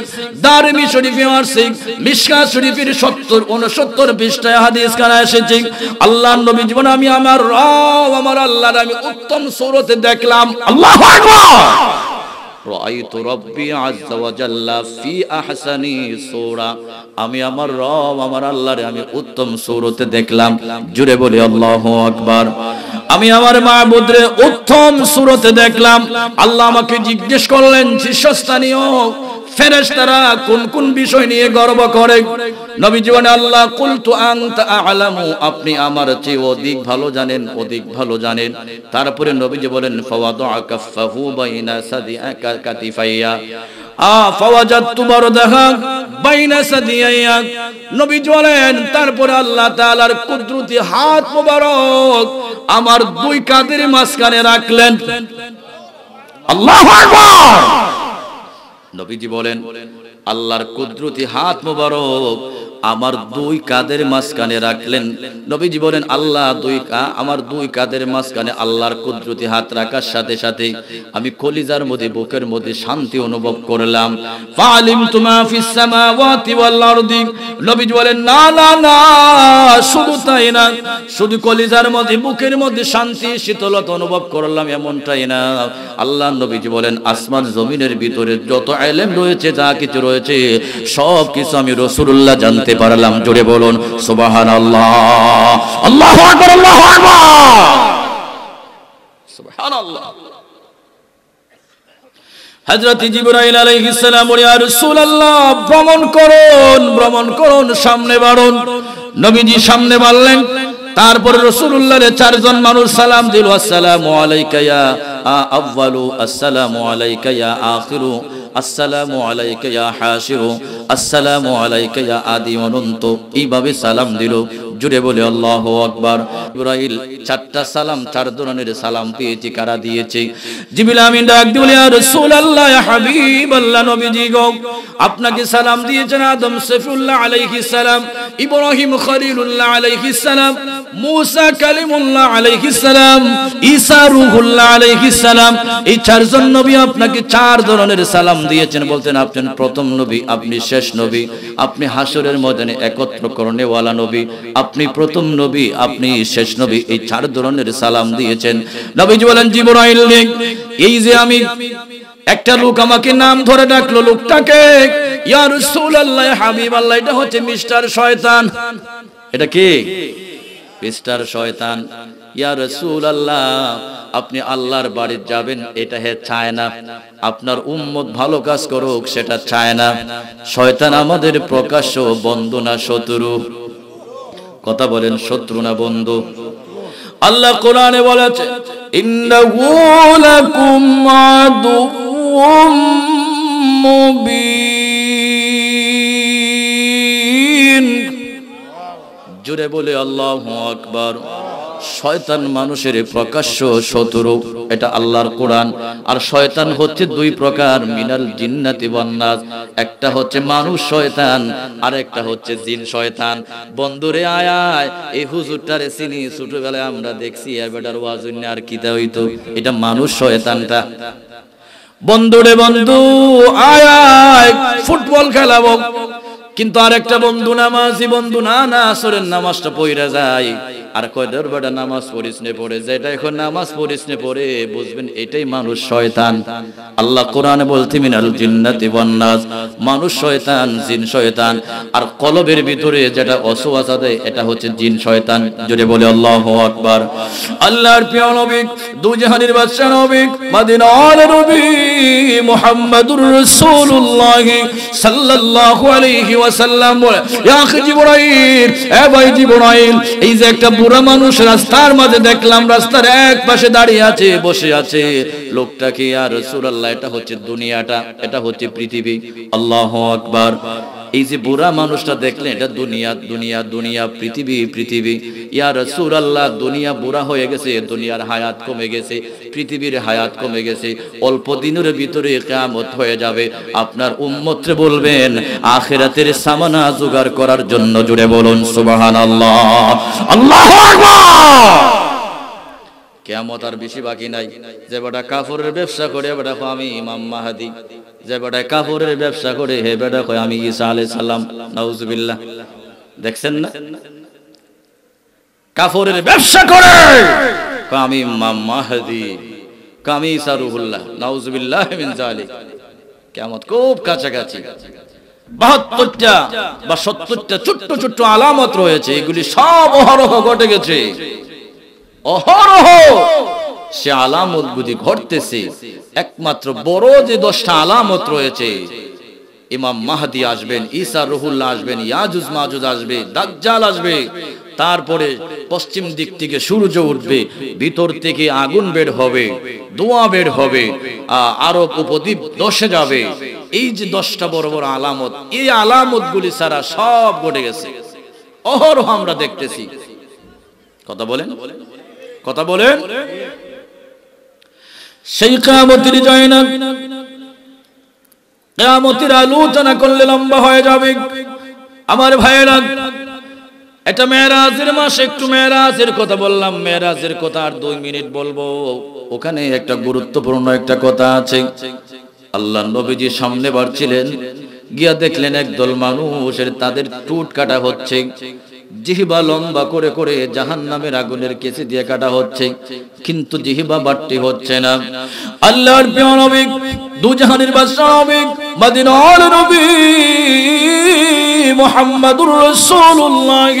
দারমি শরীফে আছে, মিশকাত শরীফের 70-69 পৃষ্ঠায় হাদিস কানা এসেছে। আল্লাহর নবী জীবন আমি আমার রব আমার আল্লাহর আমি উত্তম সূরতে দেখলাম। আল্লাহু আকবার। রাআইতু রাব্বি আযযা ওয়া জাল্লা ফি আহসানি সূরা, আমি আমার রব আমার আল্লাহরে আমি উত্তম সূরতে দেখলাম। জুড়ে বলি আল্লাহু আকবার। আমি আমার মাবুদরে উত্তম সূরতে দেখলাম। আল্লাহ আমাকে জিজ্ঞেস করলেন, শীর্ষস্থানীয় ফেরেশতারা কোন কোন বিষয় নিয়ে গর্ব করে? নবী জীবনে আল্লাহ কুলতু আনতা আ'লামু, আপনি আমার চেয়ে অধিক ভালো জানেন। তারপরে নবীজি বলেন, ফাওয়াদা কাফফাহু বাইনা সাদিআকা কাতিফাইয়া ফাওয়াজাদতু বারদাহা বাইনা সাদিয়াইয়া। নবীজি বলেন, তারপরে আল্লাহ তাআলার কুদরতি হাত মোবারক আমার দুই কাঁধের মাঝখানে রাখলেন। আল্লাহু আকবার। নবীজি বলেন, আল্লাহর কুদরতি হাত মোবারক আমার দুই কাঁধের মাঝখানে রাখলেন। নবীজি বলেন, আমার দুই কাঁধের মাঝখানে আল্লাহর কুদরতি হাত রাখার সাথে সাথে আমি কলিজার মধ্যে বুকের মধ্যে শান্তি অনুভব করলাম। ফালিমতু মা ফিস সামাওয়াতি ওয়াল আরদি। নবীজি বলেন, না, শুধু তাই না, শুধু কলিজার মধ্যে বুকের মধ্যে শান্তি শীতলতা অনুভব করলাম এমনটাই না। আল্লাহ নবীজি বলেন, আসমান জমিনের ভিতরে যত ইলম রয়েছে, যা কিছু রয়েছে, সব কিছু আমি রাসূলুল্লাহ জানতে পারলাম। জোরে বলুন সুবহানাল্লাহ। আল্লাহু আকবার, আল্লাহু আকবার, সুবহানাল্লাহ। হযরত জিবরাইল আলাইহিস সালাম বলে, ইয়া রাসূলুল্লাহ ভ্রমণ করুন, সামনে বাড়ুন। নবীজি সামনে বাড়লেন। তারপরে রাসূলুল্লাহর চারজন মানুষ সালাম দিল, আসসালামু আলাইকা ইয়া আউয়ালু, আসসালামু আলাইকা ইয়া আখিরু, আসসালামু আলাইকা ইয়া হাশিরু, আসসালামু আলাইকা ইয়া আদি অনন্ত। এইভাবে সালাম দিল। জুড়ে বলে আল্লাহু আকবার। জিবরাইল চারটা সালাম, চার ধরনের সালাম পেয়েছে। কারা দিয়েছে? জিবরিল আমিন ডাক দিয়ে বলে, ইয়া রাসূলুল্লাহ, ইয়া হাবিবাল্লাহ, নবীজি গো, আপনাকে সালাম দিয়েছেন আদম সফিউল্লাহ আলাইহিস সালাম, ইব্রাহিম খলিলুল্লাহ আলাইহিস সালাম, মুসা কালিমুল্লাহ আলাইহিস সালাম, ঈসা রূহুল্লাহ আলাইহিস সালাম। এই চারজন নবী আপনাকে চার ধরনের সালাম দিয়েছেন। বলতেন আপনি প্রথম নবী, আপনি শেষ নবী, আপনি হাসরের ময়দানে একত্র করনে ওয়ালা নবী, আপনি প্রথম নবী, আপনি শেষ নবী। এই চার ধরনের সালাম দিয়েছেন। নবীজি বলেন, জিবরাইল, এই যে আমি একটা লোক আমাকে নাম ধরে ডাকলো, লোকটাকে ইয়া রাসূলুল্লাহ, ইয়া হাবিবাল্লাহ, এটা হচ্ছে মিস্টার শয়তান। এটা কি? মিস্টার শয়তান। ইয়া রাসূলুল্লাহ, আপনি আল্লাহর বাড়ি যাবেন, এটা হে চায় না। আপনার উম্মত ভালো কাজ করুক, সেটা চায় না। শয়তান আমাদের প্রকাশ্য বন্ধু না শত্রু? কথা বলেন, শত্রু না বন্ধু? আল্লাহ কোরআনে বলেছে, ইন্নাহু লাকুম আদুউম মুবিন। জোরে বলে আল্লাহু আকবার। শয়তান মানুষের প্রকাশ্য শত্রু, এটা আল্লাহর কোরআন। আর শয়তান হচ্ছে দুই প্রকার, মিনাল জিন্নাতি ওয়ান নাস। একটা হচ্ছে মানুষ শয়তান, আর একটা হচ্ছে জিন শয়তান। বন্ধুরে আয় আয়, এই হুজুরটারে চিনি, ছোটবেলায় আমরা দেখছি, আর বেটার ওয়াজ হইনা আর কিতা হইতো। এটা মানুষ শয়তানটা। বন্ধুরে বন্ধু আয় আয়, ফুটবল খেলাবো। কিন্তু আরেকটা বন্ধু নামাজি বন্ধু, না না আসরের নামাজটা পড়ে যায়, আর কয় ধর বেটা নামাজ পড়িস নে, পড়ে যায়। এটা এখন নামাজ পড়িস নে পড়ে, বুঝবেন এটাই মানুষ শয়তান। আল্লাহ কোরআনে বলতে, মিনাল জিন্নাতি ওয়ান নাস, মানুষ শয়তান, জিন শয়তান। আর কলবের ভিতরে যেটা ওয়াসওয়াসা দেয়, এটা হচ্ছে জিন শয়তান। জোরে বলে আল্লাহু আকবার। আল্লাহর প্রিয় নবী, দুজাহানের বাদশা নবী, মদিনার নবী মুহাম্মদুর রাসূলুল্লাহ সাল্লাল্লাহু আলাইহি ওয়াসাল্লাম বলে, ইয়া জিবরাইল, এ ভাই জিবরাইল, এই যে একটা বুড়া মানুষ রাস্তার মাঝে দেখলাম, রাস্তার এক পাশে দাঁড়িয়ে আছে, বসে আছে, লোকটা কি? ইয়া রাসূলুল্লাহ, এটা হচ্ছে দুনিয়াটা, এটা হচ্ছে পৃথিবী। আল্লাহু আকবার। এই যে বুড়া মানুষটা দেখলেন, এটা দুনিয়া, দুনিয়া, দুনিয়া, পৃথিবী, পৃথিবী। ইয়া রাসূলুল্লাহ, দুনিয়া বুড়া হয়ে গেছে, দুনিয়ার হায়াত কমে গেছে, পৃথিবীর হায়াত কমে গেছে, অল্প দিনের ভিতরে কিয়ামত হয়ে যাবে। আপনার উম্মতরে বলবেন আখিরাতের সামানা জোগাড় করার জন্য। জুড়ে বলুন সুবহানাল্লাহ, আল্লাহু আকবার। কিয়ামত আর বেশি বাকি নাই। যে বেটা কাফরের ব্যবসা করে, বেটা কয় আমি ইমাম মাহদি। যে বেটা কাফরের ব্যবসা করে, হে বেটা কয় আমি ঈসা আলাইহিস সালাম। নাউজুবিল্লাহ। দেখছেন না? কাফরের ব্যবসা করে, কয় আমি ইমাম মাহদি, কয় আমি ঈসা রূহুল্লাহ। নাউজুবিল্লাহ মিন যালিক। কিয়ামত খুব কাছাকাছি। 72টা বা 70টা ছোট্ট ছোট্ট আলামত রয়েছে, এগুলি সব অহরহ ঘটে গেছে। অহরহ সে আলামত গুলি ঘটতেছে। একমাত্র বড় যে 10টা আলামত রয়েছে, ইমাম মাহদি আসবেন, ঈসা রূহুল্লাহ আসবেন, ইয়াজুজ মাজুজ আসবে, দাজ্জাল আসবে, তারপরে পশ্চিম দিক থেকে সূর্য উঠবে, ভিতর থেকে আগুন বের হবে, ধোঁয়া বের হবে, আরব উপদ্বীপ ধসে যাবে। এই যে 10টা বড় বড় আলামত, এই আলামত গুলি সারা সব ঘটে গেছে, অহরহ আমরা দেখতেছি। কথা বলেন, কথা বলেন। সেই কিয়ামতের জয় না, কিয়ামতের আলোচনা করলে লম্বা হয়ে যাবে আমার ভাইয়েরা। এটা মেরাজের মাস, একটু মেরাজের কথা বললাম, মেরাজের কথা আর 2 মিনিট বলবো। ওখানে একটা গুরুত্বপূর্ণ একটা কথা আছে। আল্লাহ নবীজি সামনে বাড়ছিলেন, গিয়া দেখলেন একদল মানুষের তাদের টুট কাটা হচ্ছে, জিহবা লম্বা করে করে জাহান্নামের আগুনের কেচি দিয়ে কাটা হচ্ছে, কিন্তু জিহবা বাড়তি হচ্ছে না। আল্লাহর প্রিয় নবী, দুজাহানের বাদশা নবী, মদিনার নবী মুহাম্মদুর রাসূলুল্লাহ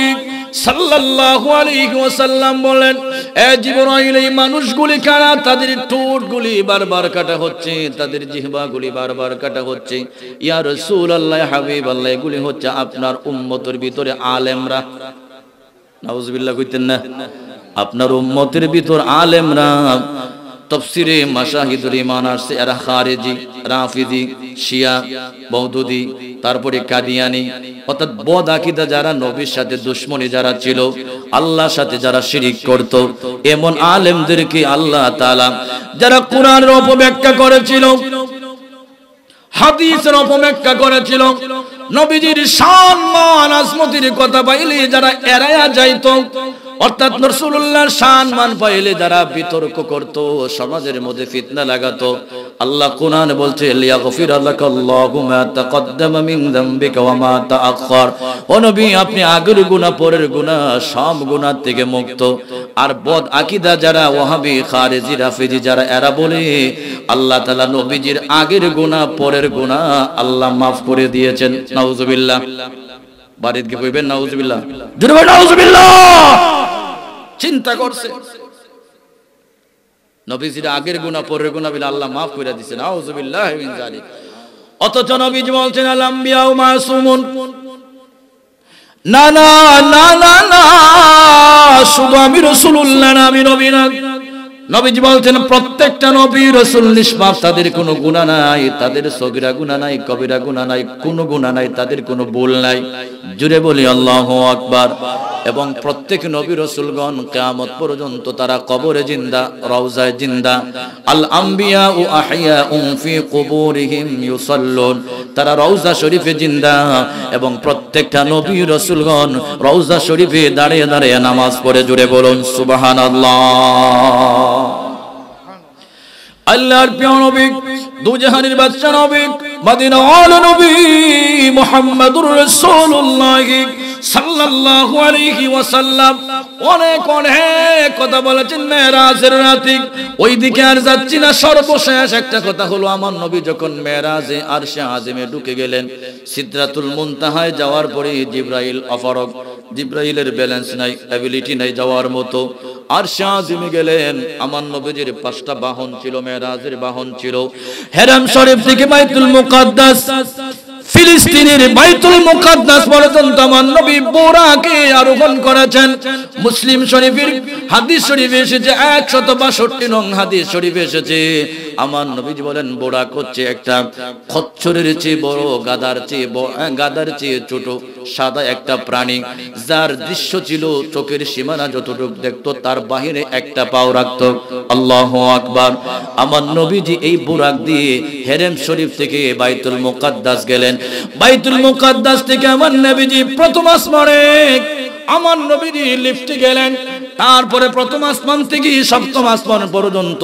সাল্লাল্লাহু আলাইহি ওয়াসাল্লাম বলেন, এ জিবরাইল, এই মানুষগুলি কারা? তাদের ঠোঁটগুলি বারবার কাটা হচ্ছে, তাদের জিহ্বাগুলি বারবার কাটা হচ্ছে। ইয়া রাসূলুল্লাহ, হাবিবাল্লাহ, এগুলি হচ্ছে আপনার উম্মতের ভিতরে আলেমরা। নাউজুবিল্লাহ কইতেন না? আপনার উম্মতের ভিতর আলেমরা। তাফসীরে মাশাহিদুল ঈমান আসছে এরা খারেজি, রাফিজি, শিয়া, বৌদ্ধি, তারপরে কাদিয়ানি, অর্থাৎ বদ আকীদা যারা, নবীর সাথে দুশমনী যারা ছিল, আল্লাহর সাথে যারা শিরিক করত, এমন আলেমদেরকে আল্লাহ তাআলা যারা কোরআনের অপব্যাখ্যা করেছিল, হাদিসের অপব্যাখ্যা করেছিল, নবীজির শান মান আজমতির কথা পাইলে যারা এড়ায়া যাইত, অর্থাৎ রাসূলুল্লাহর শান মান পাইলে যারা বিতর্ক করত, সমাজের মধ্যে ফিতনা লাগাতো, আল্লাহ কোরআন বলছে লিয়াগফির লাকাল্লাহু মা তাকদ্দামা মিন যামবিকা ওয়া মা তাআখার। ও নবী, আপনি আগের গুনাহ পরের গুনাহ সব গুনাহ থেকে মুক্ত। আর বদ আকীদা যারা ওয়াহাবি, খারেজি, রাফিজি যারা, এরা বলে আল্লাহ তাআলা নবীজির আগের গুনাহ পরের গুনাহ আল্লাহ মাফ করে দিয়েছেন। নাউজুবিল্লাহ। বাড়িতে কি কইবেন নাউজুবিল্লাহ? জোরে বলেন নাউজুবিল্লাহ। চিন্তা করছে নবীজির আগের গুনাহ পরের গুনাহ বলে আল্লাহ মাফ করে দিয়েছেন। নাউজুবিল্লাহ মিন যালিক। অথচ নবীজি বলছেন আল আম্বিয়া মাসুমুন। না না না না না, শুধু আমি রাসূলুল্লাহ না, আমি নবী না। নবীজি বলছেন প্রত্যেকটা নবী রাসূল নিষ্পাপ, তাদের কোনো গুনাহ নাই, তাদের সগীরা গুনাহ নাই, কবিরা গুনাহ নাই, কোনো গুনাহ নাই, তাদের কোনো ভুল নাই। জুড়ে বলি আল্লাহু আকবার। এবং প্রত্যেক নবী রাসূলগণ কিয়ামত পর্যন্ত তারা কবরে জিন্দা, রওজায় জিন্দা। আল আম্বিয়া ও আহইয়াউন ফি কুবুরিহিম ইউসাল্লুন, তারা রওজা শরীফে জিন্দা, এবং প্রত্যেকটা নবী রাসূলগণ রওজা শরীফে দাঁড়িয়ে দাঁড়িয়ে নামাজ পড়ে। জুড়ে বলুন সুবহানাল্লাহ। আল্লাহর প্রিয় নবী, দুজাহানের বাদশা নবী, মদিনার নবী মুহাম্মদুর রাসূলুল্লাহ সাল্লাল্লাহু আলাইহি ওয়াসাল্লাম অনেক অনেক কথা বলেছেন মেরাজের রাতে। ওইদিকে আর যাচ্ছি না। সর্বশেষ একটা কথা হলো, আমার নবী যখন মেরাজে আরশে আজিমে ঢুকে গেলেন, সিদরাতুল মুনতাহায় যাওয়ার পরে জিবরাইল অফরক, জিবরাইলের ব্যালেন্স নাই, অ্যাবিলিটি নাই যাওয়ার মতো। আরশে আজিমে গেলেন। আমার নবীজির 5টা বাহন ছিল, মেরাজের বাহন ছিল। হেরাম শরীফ থেকে বাইতুল মুকাদ্দাস, ফিলিস্তিনের বাইতুল মুকাদ্দাস পর্যন্ত আমার নবী বুরাকে আরোহণ করেছেন। মুসলিম শরীফের হাদিস শরীফে এসেছে, 162 নং হাদিস শরীফে এসেছে, আমার নবীজি বলেন বুরাক হচ্ছে একটা খচ্চরের চেয়ে বড়, গাদার চেয়ে ছোট, সাদা একটা প্রাণী, যার দৃশ্য ছিল চোখের সীমানা যতটুকু দেখতো তার বাহিরে একটা পাও রাখতো। আল্লাহু আকবার। আমার নবীজি এই বুরাক দিয়ে হেরেম শরীফ থেকে বাইতুল মুকাদ্দাস গেলেন। বাইতুল মুকাদ্দাস থেকে আমার নবীজি প্রথম আসমানে, আমার নবীজি লিফটে গেলেন। তারপরে প্রথম আসমান থেকে 7ম আসমান পর্যন্ত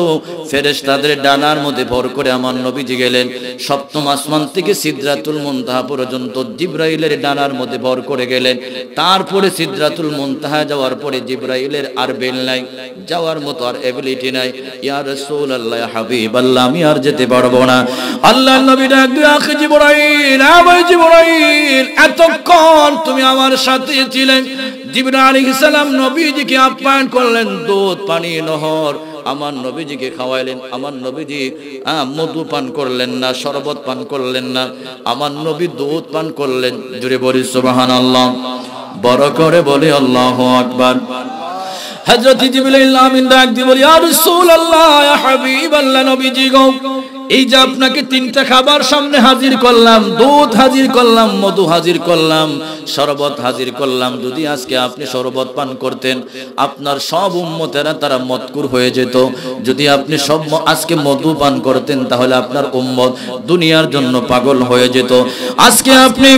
ফেরেশতাদের ডানার মধ্যে ভর করে আমার নবীজি গেলেন। 7ম আসমান থেকে সিদরাতুল মুনতাহা পর্যন্ত জিবরাইলের ডানার মধ্যে ভর করে গেলেন। তারপরে সিদরাতুল মুনতাহা যাওয়ার পরে জিবরাইলের আর বেল নাই, যাওয়ার মতো আর এবিলিটি নাই। ইয়া রাসূলুল্লাহ, ইয়া হাবিবাল্লাহ, আমি আর যেতে পারবো না। আল্লাহর নবী ডাক দিয়ে, আখে জিবরাইল, আবার জিবরাইল, এতক্ষণ তুমি আমার সাথে ছিলেন। জিবরাইল আলাইহিস সালাম নবীজিকে আপ্যায়ন করলেন, দুধ পানি নহর আমার নবীজিকে খাওয়াইলেন। আমার নবীজি মধু পান করলেন না, শরবত পান করলেন না, আমার নবী দুধ পান করলেন। জুড়ে বলি সুবহানাল্লাহ। বড় করে বলি আল্লাহু আকবার। হযরত জিবরাইল আমিন ডাক দিয়ে বলি, ইয়া রাসূলুল্লাহ, ইয়া হাবিবাল্লাহ, নবীজি গো, এই যে আপনাকে 3টা খাবার সামনে হাজির করলাম, দুধ হাজির করলাম, মধু হাজির করলাম, শরবত হাজির করলাম। যদি আজকে আপনি শরবত পান করতেন, আপনার সব উম্মতেরা তারা মতকুর হয়ে যেত। যদি আপনি সব আজকে মধু পান করতেন, তাহলে আপনার উম্মত দুনিয়ার জন্য পাগল হয়ে যেত। আজকে আপনি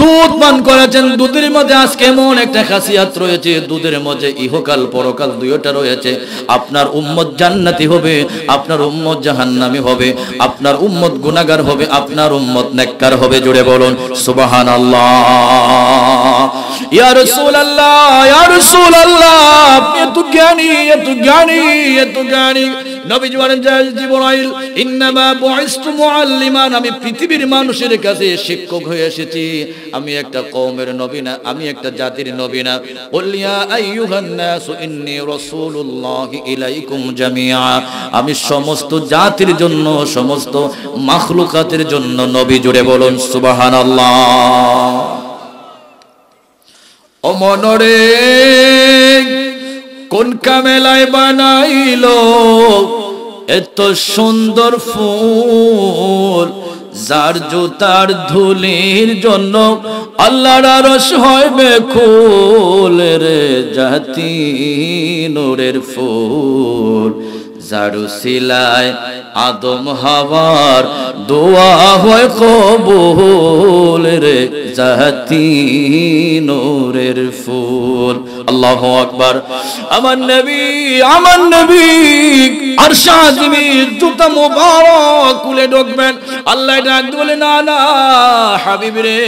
দুধ পান করেছেন, দুধের মধ্যে আজকে এমন একটা খাসিয়াত রয়েছে, দুধের মধ্যে ইহকাল পরকাল দুইটা রয়েছে। আপনার উম্মত জান্নাতি হবে, আপনার উম্মত জাহান্নামী হবে, আপনার উম্মত গুনাহগার হবে, আপনার উম্মত নেককার হবে। জুড়ে বলুন সুবহানাল্লাহ। ইয়া রাসূলুল্লাহ, ইয়া রাসূলুল্লাহ, আপনি এত জ্ঞানী, এত জ্ঞানী, এত জ্ঞানী। নবীজি বলেন, জিবরাইল, ইন্নামা বুইসতু মুআল্লিমান, আমি পৃথিবীর মানুষের কাছে শিক্ষক হয়ে এসেছি। আমি একটা কওমের নবী না, আমি একটা জাতির নবী না। কুল ইয়া আইয়ুহান নাস ইন্নী রাসূলুল্লাহি ইলাইকুম জামিআ, আমি সমস্ত জাতির জন্য, সমস্ত মাখলুকাতের জন্য নবী। জুড়ে বলুন সুবহানাল্লাহ। ও মনরে, কোন কামেলায় বানাইলো এত সুন্দর ফুল যার জুতার ধুলির জন্য আল্লাহর আরশ হয় বেকুল রে জাতি নূরের ফুল যার উসিলায় আদম হাওয়ার দোয়া হয় কবুল রে জাতি নূরের ফুল। আল্লাহু আকবার। আমার নবী আরশ আজিমের জুতা মোবারক খুলে ঢুকবেন, আল্লাহ ডাক বলে না না হাবিব রে,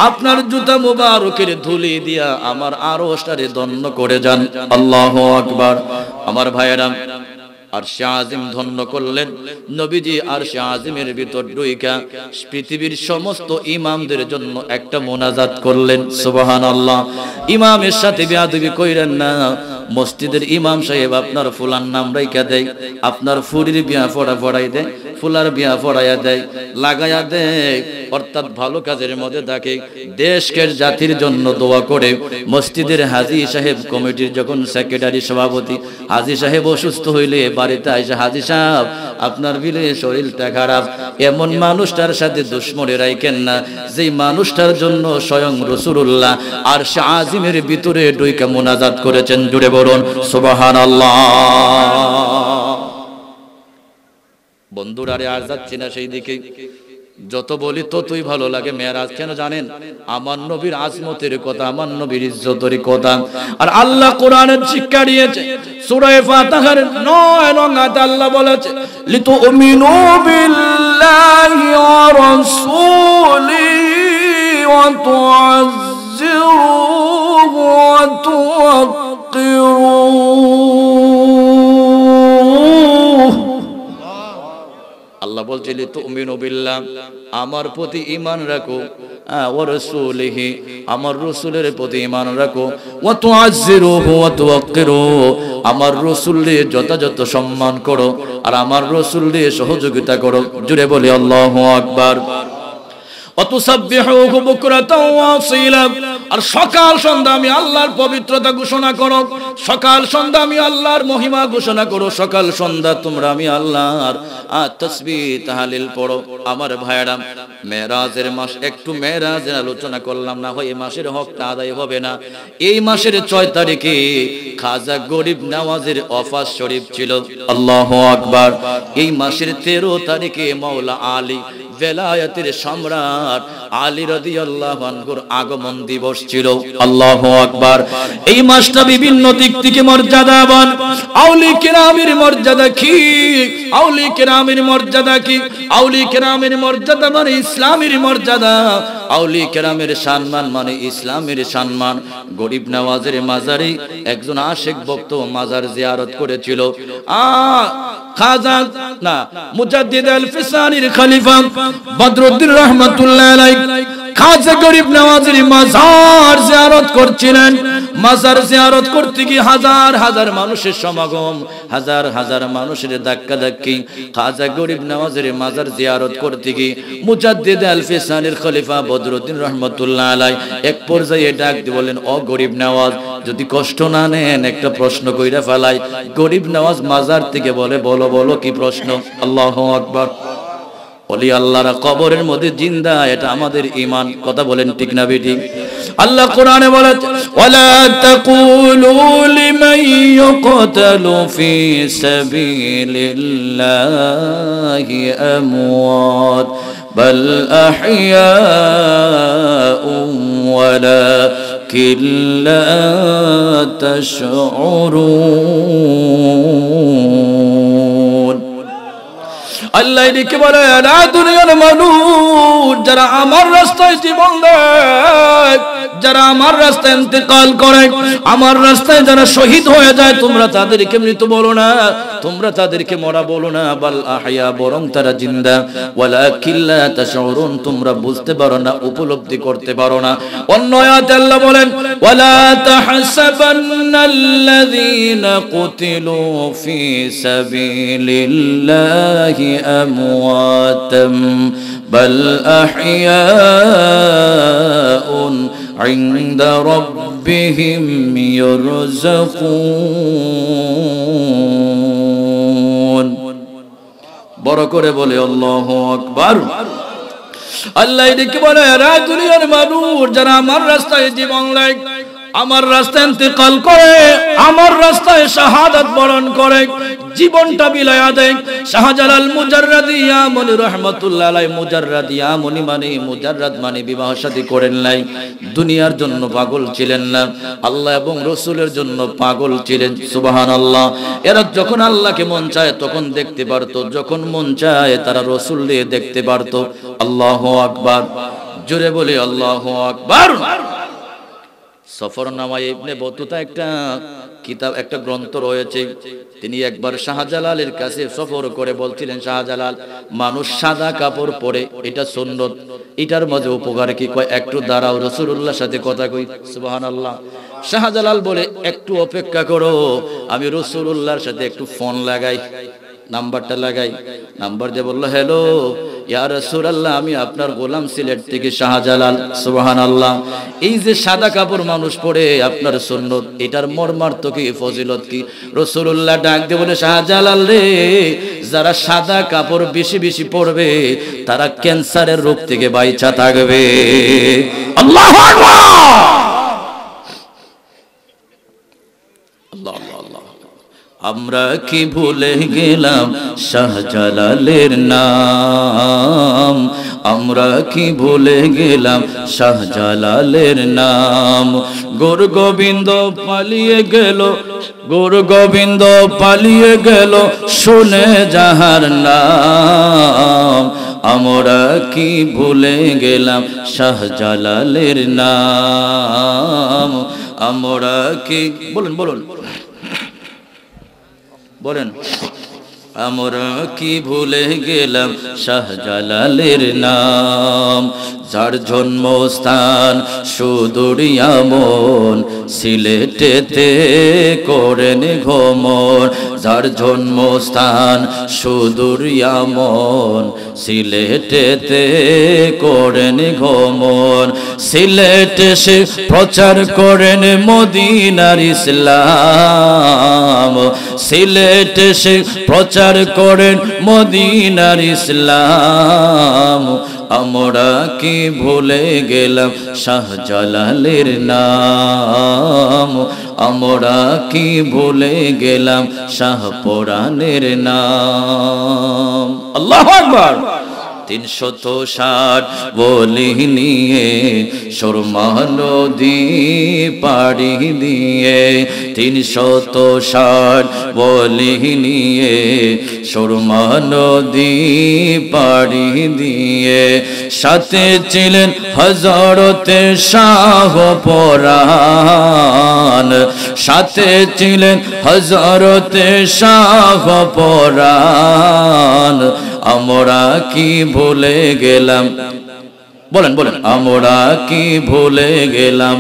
আপনার জুতা মোবারকের ধুলি দিয়া আমার আরশটারে ধন্য করে যান। আল্লাহু আকবার। আমার ভাইয়েরা আরশে আজিম ধন্য করলেন নবীজি। আরশে আজিমের ভিতর ঢুইকা পৃথিবীর সমস্ত ইমামদের জন্য একটা মোনাজাত করলেন। সুবহানাল্লাহ। ইমামের সাথে বেয়াদবি কইরেন না। মসজিদের ইমাম সাহেব আপনার ফুলার নাম রাইখা দেয়, আপনার ফুরির বিয়া পড়াই দেয়, ফুলার বিয়া পড়াইয়া দেয়, লাগাইয়া দেয়, অর্থাৎ ভালো কাজের মধ্যে থাকে। দেশকে জাতির জন্য দোয়া করে। মসজিদের হাজী সাহেব কমিটির যখন সেক্রেটারি সভাপতি, হাজী সাহেব অসুস্থ হইলে বাড়িতে আইসা, হাজী সাহেব আপনার বিলে শরীরটা খারাপ, এমন মানুষটার সাথে দুশ্মনী রাইখেন না যেই মানুষটার জন্য স্বয়ং রাসূলুল্লাহ আরশে আজিমের ভিতরে ঢুইকা মুনাজাত করেছেন। জুড়ে বলুন সুবহানাল্লাহ। বন্ধুরা রে আর যাচ্ছি না সেই দিকে, যত বলি ততই ভালো লাগে। মেরাজ কেন জানেন? আমার নবীর আজমতের কথা, আমার নবীর ইজ্জতের কথা। আর আল্লাহ কোরআনের শিক্ষা দিয়েছে। সূরা ফাতিহার 9 নং আয়াতে আল্লাহ বলেছে লিতুমিনু বিল্লাহি ওয়া রাসূলিহি ওয়া তুআজ্জিরুহু ওয়া তুওয়াক্কিরুহু। আল্লাহ বলছে লিতুমিনু বিল্লাহ, আমার প্রতি ঈমান রাখো, ওয়া রাসূলিহি, আমার রাসূলের প্রতি ঈমান রাখো, ওয়া তুআজ্জিরুহু ওয়া তুওয়াক্কিরুহু, আমার রাসূলকে যথাযথ সম্মান করো আর আমার রাসূলকে সহযোগিতা করো। জুড়ে বলি আল্লাহু আকবার। অতুসাব্বিহুহু বুকরাতাও ওয়া আসীলা, আর সকাল সন্ধ্যা আমি আল্লাহর পবিত্রতা ঘোষণা করো, সকাল সন্ধ্যা আমি আল্লাহর মহিমা ঘোষণা করো, সকাল সন্ধ্যা তোমরা আমি আল্লাহর তাসবিহ তাহলিল পড়ো। আমার ভাইরা, মেরাজের মাস, একটু মেরাজের আলোচনা করলাম না হয় এই মাসের হকটা আদায় হবে না। এই মাসের 6 তারিখে খাজা গরিব নওয়াজের ওয়াফাত শরীফ ছিল। আল্লাহু আকবার। এই মাসের 13 তারিখে মাওলা আলী বেলায়েতের সম্রাট আলী রাদিয়াল্লাহু আনহুর আগমন দিবস ছিল। আল্লাহু আকবার। এই মাসটা বিভিন্ন দিক থেকে মর্যাদাবান। আউলি কিরামের মর্যাদা কি? আউলি কিরামের মর্যাদা কি? আউলি কিরামের মর্যাদা মানে ইসলামের মর্যাদা। আউলি কিরামের সম্মান মানে ইসলামের সম্মান। গরিব নওয়াজের মাজারে একজন আশিক ভক্ত মাজার জিয়ারত করেছিল। খাজা না মুজাদ্দিদ আল ফিসানির খলিফা বদরুদ্দিন রাহমাতুল্লাহ আলাইহি খাজা গরিব নওয়াজের মাজার জিয়ারত করছিলেন। মাজার জিয়ারত করতে গিয়ে হাজার হাজার মানুষের সমাগম, হাজার হাজার মানুষের ধাক্কা ধাক্কি। খাজা গরিব নওয়াজের মাজার জিয়ারত করতে গিয়ে মুজাদ্দিদ আল ফিসানির খলিফা বদরুদ্দিন রাহমাতুল্লাহ আলাইহি এক পর্যায়ে ডাক দিয়ে বলেন, ও গরিব নওয়াজ, যদি কষ্ট না নেন একটা প্রশ্ন কইরা ফেলাই। গরিব নওয়াজ মাজার থেকে বলে, বলো বলো কি প্রশ্ন? আল্লাহু আকবার। ওলি আল্লাহরা কবরের মধ্যে জিন্দা, এটা আমাদের ঈমান। কথা বলেন ঠিক না বেঠিক? আল্লাহ কোরআনে বলে, ওয়ালা তাকুলু লিমান ইউকতালু ফি সাবিলিল্লাহি আমওয়াত বাল আহইয়াউম ওয়ালাকিন লা তাশউরুন। আল্লাহ এদিকে বলে, না দুনিয়ার মানুষ যারা আমার রাস্তায় জীবন দেয়, যারা আমার রাস্তায় ইন্তেকাল করে, আমার রাস্তায় যারা শহীদ হয়ে যায়, তোমরা তাদেরকে মৃত বলো না, তোমরা তাদেরকে মরা বলো না, বাল আহইয়া, বরং তারা জিন্দা। ওয়ালাকিন লা তাশউরুন, তোমরা বুঝতে পারো না, উপলব্ধি করতে পারো না। অন্য আয়াতে আল্লাহ বলেন, ওয়ালা তাহসাবান্নাল্লাযীনা কুতিলু ফি সাবিলিল্লাহি আমওয়াতাম বাল আহইয়াউন ইনদা রাব্বিহিম ইরযাকুন। বড় করে বলে আল্লাহু আকবার। আল্লাহ এদিকে বলে, এরা দুনিয়ার মানুষ যারা আমার রাস্তায় জীবন দেয়, আমার রাস্তায় ইন্তেকাল করে, আমার রাস্তায় শাহাদাত বরণ করে, জীবনটা বিলায়া দেয়। শাহজালাল মুজাররাদি ইয়ামনি রাহমাতুল্লাহ আলাইহি, মুজাররাদ ইয়ামনি মানে মুজাররাদ মানে বিবাহ শাদী করেন নাই, দুনিয়ার জন্য পাগল ছিলেন না, আল্লাহ এবং রাসূলের জন্য পাগল ছিলেন। সুবহানাল্লাহ। এরা যখন আল্লাহকে মন চায় তখন দেখতে পারত, যখন মন চায় তারা রাসূল দিয়ে দেখতে পারত। আল্লাহু আকবার। জোরে বলি আল্লাহু আকবার। সফরনামা ইবনে বতুতা একটা কিতাব, একটা গ্রন্থ রয়েছে। তিনি একবার শাহজালালের কাছে সফর করে বলছিলেন, শাহজালাল, মানুষ সাদা কাপড় পরে, এটা সুন্নত, এটার মাঝে উপকার কি? কয়, একটু দাঁড়াও, রাসূলুল্লাহর সাথে কথা কই। সুবহানাল্লাহ। শাহজালাল বলে, একটু অপেক্ষা করো, আমি রাসূলুল্লাহর সাথে একটু ফোন লাগাই, নাম্বারটা লাগাই। নাম্বার দিয়ে বলল, হ্যালো ইয়া রাসূলুল্লাহ, আমি আপনার গোলাম সিলেট থেকে শাহজালাল। সুবহানাল্লাহ। এই যে সাদা কাপড় মানুষ পরে আপনার সুন্নত, এটার মর্মার্থ কি, ফজিলত কি? রাসূলুল্লাহ ডাক দিয়ে বলে, শাহজালাল রে, যারা সাদা কাপড় বেশি বেশি পরবে তারা ক্যান্সারের রোগ থেকে বাইচা থাকবে। আল্লাহু আকবার। আল্লাহ আল্লাহ। আমরা কি ভুলে গেলাম শাহজালালের নাম, আমরা কি ভুলে গেলাম শাহজালালের নাম। গৌর গোবিন্দ পালিয়ে গেল, গৌর গোবিন্দ পালিয়ে গেল, শুনে যাহার নাম। আমরা কি ভুলে গেলাম শাহজালালের নাম, আমরা কি, বলুন বলুন বলেন, আমরা কি ভুলে গেলাম শাহজালালের নাম। যার জন্মস্থান সুদূর ইয়ামন, সিলেটেতে করেন ভ্রমণ। যার জন্মস্থান সুদূর ইয়ামন, সিলেটেতে করেন ভ্রমণ। সিলেটে সে প্রচার করেন মদিনার ইসলাম, সিলেটে সে প্রচার করেন মদিনার ইসলাম। আমরা কি ভুলে গেলাম শাহজালালের নাম, আমরা কি ভুলে গেলাম শাহপরানের নাম। আল্লাহু আকবার। 360 বলি নিয়ে সুরমা নদী পাড়ি দিয়ে, 360 বলি নিয়ে সুরমা নদী পাড়ি দিয়ে। সাথে ছিলেন হযরতে শাহ পরাণ, সাথে ছিলেন হযরতে শাহ পরাণ। আমরা কি ভুলে গেলাম, বলেন বলেন, আমরা কি ভুলে গেলাম,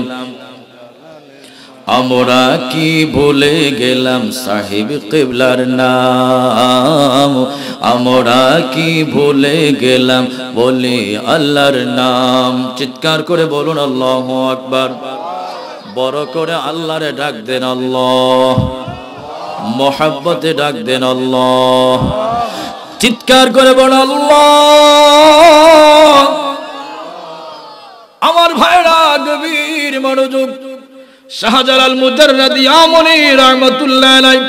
আমরা কি ভুলে গেলাম সাহিব কিবলার নাম। আমরা কি ভুলে গেলাম বলি আল্লাহর নাম। চিৎকার করে বলুন আল্লাহু আকবার। বড় করে আল্লাহরে ডাক দেন আল্লাহ, মোহাব্বতে ডাক দেন আল্লাহ। চিৎকার করে বল আল্লাহ। আমার ভাইরা গভীর মনোযোগ। শাহজালাল মুজাররাদি ইয়ামনি রাহমাতুল্লাহ আলাইহি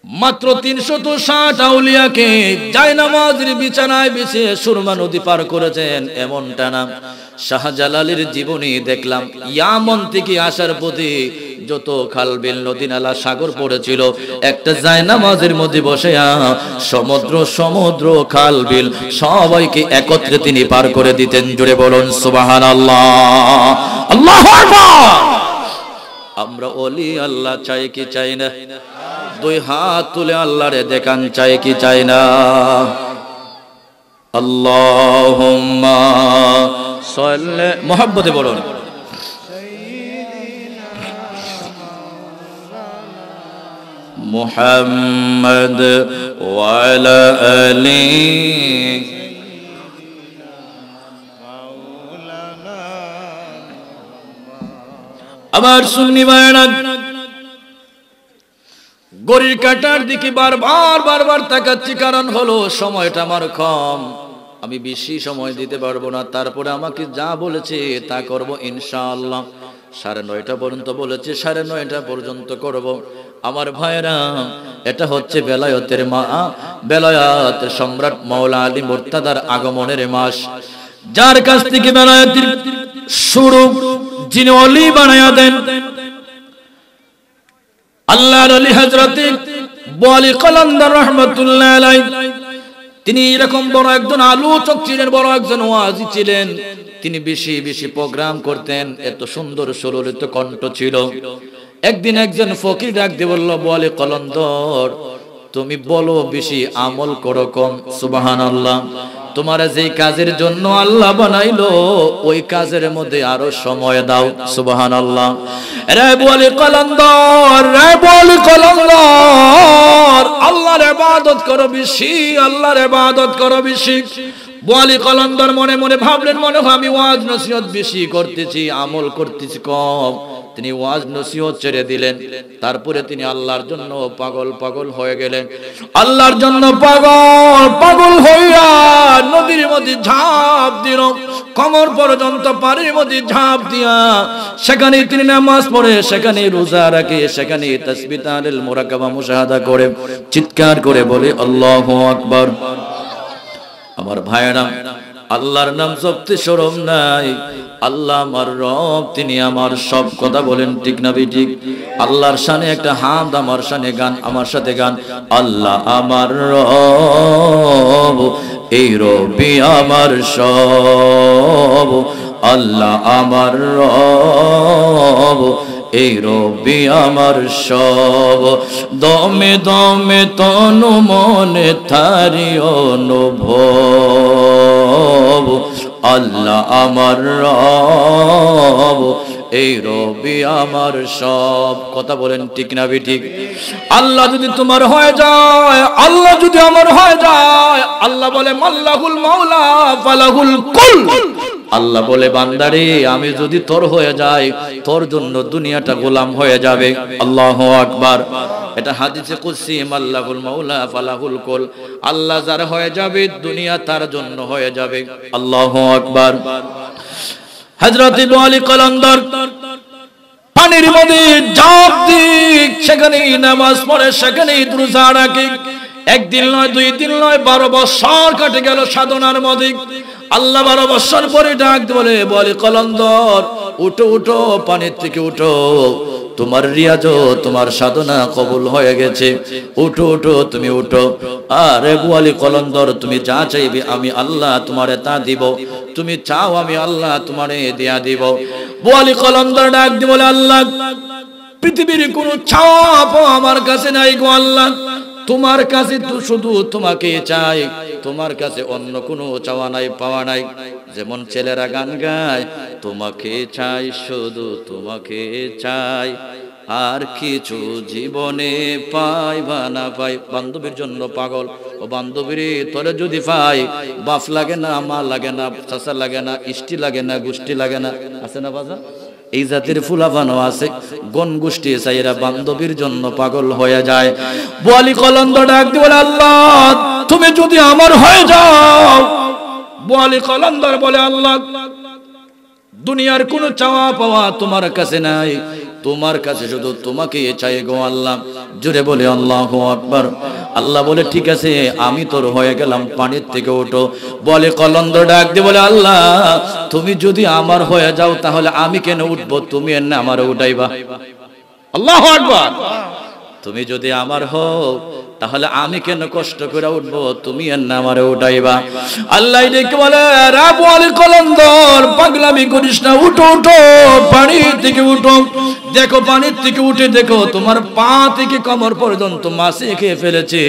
মাত্র 360 আউলিয়াকে জায়নামাজের বিছানায় বিছিয়ে সুরমা নদী পার করেছেন, এমনটা না। শাহজালালের জীবনী দেখলাম, ইয়ামন থেকে আসার পথে যত খালবিল নদী নালা সাগর পড়েছিল, একটা জায়নামাজের মধ্যে বসে সমুদ্র সমুদ্র খালবিল সবাইকে একত্রে তিনি পার করে দিতেন। জুড়ে বলুন সুবহানাল্লাহ, আল্লাহু আকবার। আমরা ওলি আল্লাহ চাই কি চাই না? দুই হাত তুলে আল্লাহরে দেখান, চাই কি চাই না? আল্লাহুম্মা সাল্লি, মুহাব্বতে বলুন মুহাম্মদ ওয়া আলা আলি। আমার সুন্নি ভাইরা, ঘড়ির কাঁটার দিকে বারবার তাকাচ্ছি, কারণ হলো সময়টা আমার কম, আমি বেশি সময় দিতে পারবো না। তারপরে আমাকে যা বলেছে তা করব ইনশাআল্লাহ। 9:30 পর্যন্ত বলেছে, 9:30 পর্যন্ত করব। আমার ভাইরা, এটা হচ্ছে বেলায়েতের বেলায়েত সম্রাট মাওলা আলী মুর্তাদার আগমনের মাস। যার কাছ থেকে বেলায়েতের শুরু, যিনি ওলি বানায়া দেন, আল্লাহর ওলি হযরত ওয়ালি কলন্দর রাহমাতুল্লাহ আলাইহি। তিনি এরকম বড় একজন আলোচক ছিলেন, বড় একজন ওয়াজি ছিলেন। তিনি বেশি প্রোগ্রাম করতেন, এত সুন্দর সুললিত কণ্ঠ ছিল। একদিন একজন ফকির ডাক দিয়ে বলল, ওয়ালি কলন্দর, তুমি বলো বেশি, আমল করো কম। সুবহানাল্লাহ। তোমার যেই কাজের জন্য আল্লাহ বানাইলো ওই কাজের মধ্যে আরো সময় দাও। সুবহানাল্লাহ। রে ওয়ালি কলন্দর, রে ওয়ালি কলন্দর, আল্লাহর ইবাদত করো বেশি, আল্লাহর ইবাদত করো বেশি। ওয়ালি কলন্দর মনে মনে ভাবলেন, মনে হয় আমি ওয়াজ নসিহত বেশি করতেছি, আমল করতেছি কম। তিনি ওয়াজ নসিহত ছেড়ে দিলেন। তারপরে তিনি আল্লাহর জন্য পাগল হয়ে গেলেন। আল্লাহর জন্য পাগল হইয়া নদীর মধ্যে ঝাঁপ দিল, কোমর পর্যন্ত পানির মধ্যে ঝাঁপ দিয়া সেখানে তিনি নামাজ পড়ে, সেখানে রোজা রাখে, সেখানে তাসবিহ তাহলিল মুরাকাবা মুশাহাদা করে চিৎকার করে বলে আল্লাহু আকবার। আমার ভাইরা, আল্লাহর নাম জপতে শরম নাই। আল্লাহ আমার রব, তিনি আমার সব। কথা বলেন ঠিক না ঠিক? আল্লাহর শানে একটা হামদ, আমার শানে গান, আমার সাথে গান। আল্লাহ আমার রব, এই রবি আমার সব। আল্লাহ আমার রব, এই রবি আমার সব। দমে দমে তনু মনে থারি অনুভব। আল্লাহ আমার রব, এই রবি আমার সব। কথা বলেন ঠিক না ঠিক? আল্লাহ যদি তোমার হয়ে যায়, আল্লাহ যদি আমার হয়ে যায়, আল্লাহ বলে মাল্লাহুল মাওলা ফালাহুল কুল। আল্লাহ বলে বান্দারে, আমি যদি তোর হয়ে যাই, তোর জন্য দুনিয়াটা গোলাম হয়ে যাবে। আল্লাহু আকবার। এটা হাদিসে কুদসি, মাল্লাহুল মাওলা ফালাহুল কুল। আল্লাহ যার হয়ে যাবে, দুনিয়া তার জন্য হয়ে যাবে। আল্লাহু আকবার। হযরত ওয়ালি কলন্দর পানির মধ্যে ঝাঁপ দিয়ে সেখানেই নামাজ পড়ে, সেখানেই রোজা রাখে। একদিন নয়, 2 দিন নয়, 12 বছর কেটে গেল সাধনার মধ্যে। আল্লাহ 12 বছর পরে ডাক বলে, ওয়ালি কলন্দর, উঠো উঠো, পানির থেকে উঠো, তোমার রিয়াজ, তোমার সাধনা কবুল হয়ে গেছে। উঠো উঠো, তুমি উঠো। আরে ওয়ালি কলন্দর, তুমি যা চাইবে আমি আল্লাহ তোমারে তা দিব। তুমি চাও, আমি আল্লাহ তোমারে দিয়া দিব। ওয়ালি কলন্দর ডাক দিয়ে বলে, আল্লাহ, পৃথিবীর কোনো চাপ আমার কাছে নাই গো আল্লাহ, তোমার কাছে তো শুধু তোমাকে চাই, তোমার কাছে অন্য কোনো চাওয়া নাই, পাওয়া নাই। যেমন ছেলেরা গান গায়, তোমাকে চাই, শুধু তোমাকে চাই, আর কিছু জীবনে পাই বা না পাই। বান্ধবীর জন্য পাগল। ও বান্ধবীর, তোরে যদি পাই, বাপ লাগে না, মা লাগে না, চাচা লাগে না, ইষ্টি লাগে না, গোষ্ঠী লাগে না, আছে না বাজা? এই জাতির ফুলাফানো আছে, গণ গোষ্ঠী চাইরা বান্ধবীর জন্য পাগল হয়ে যায়। ওয়ালি কলন্দর ডাক দিয়ে বলে, আল্লাহ, তুমি যদি আমার হয়ে যাও। ওয়ালি কলন্দর বলে, আল্লাহ, দুনিয়ার কোনো চাওয়া পাওয়া তোমার কাছে নাই, তোমার কাছে শুধু তোমাকে চাই গো আল্লাহ। জোরে বলে আল্লাহু আকবার। আল্লাহ বলে, ঠিক আছে, আমি তোর হয়ে গেলাম, পানির থেকে ওঠো। বলে কলন্দর ডাক দিয়ে বলে, আল্লাহ, তুমি যদি আমার হয়ে যাও, তাহলে আমি কেন উঠবো? তুমি এনে আমারে উঠাইবা। আল্লাহু আকবার। তুমি যদি আমার হও, তাহলে আমি কেন কষ্ট করে উঠবো? তুমি এনে আমারে উঠাইবা। আল্লাহ ডেকে বলে, রে ওয়ালি কলন্দর, পাগলামি করিস না, উঠো উঠো, পানির থেকে উঠো। দেখো, পানির থেকে উঠে দেখো, তোমার পা থেকে কোমর পর্যন্ত মাছে খেয়ে ফেলেছে।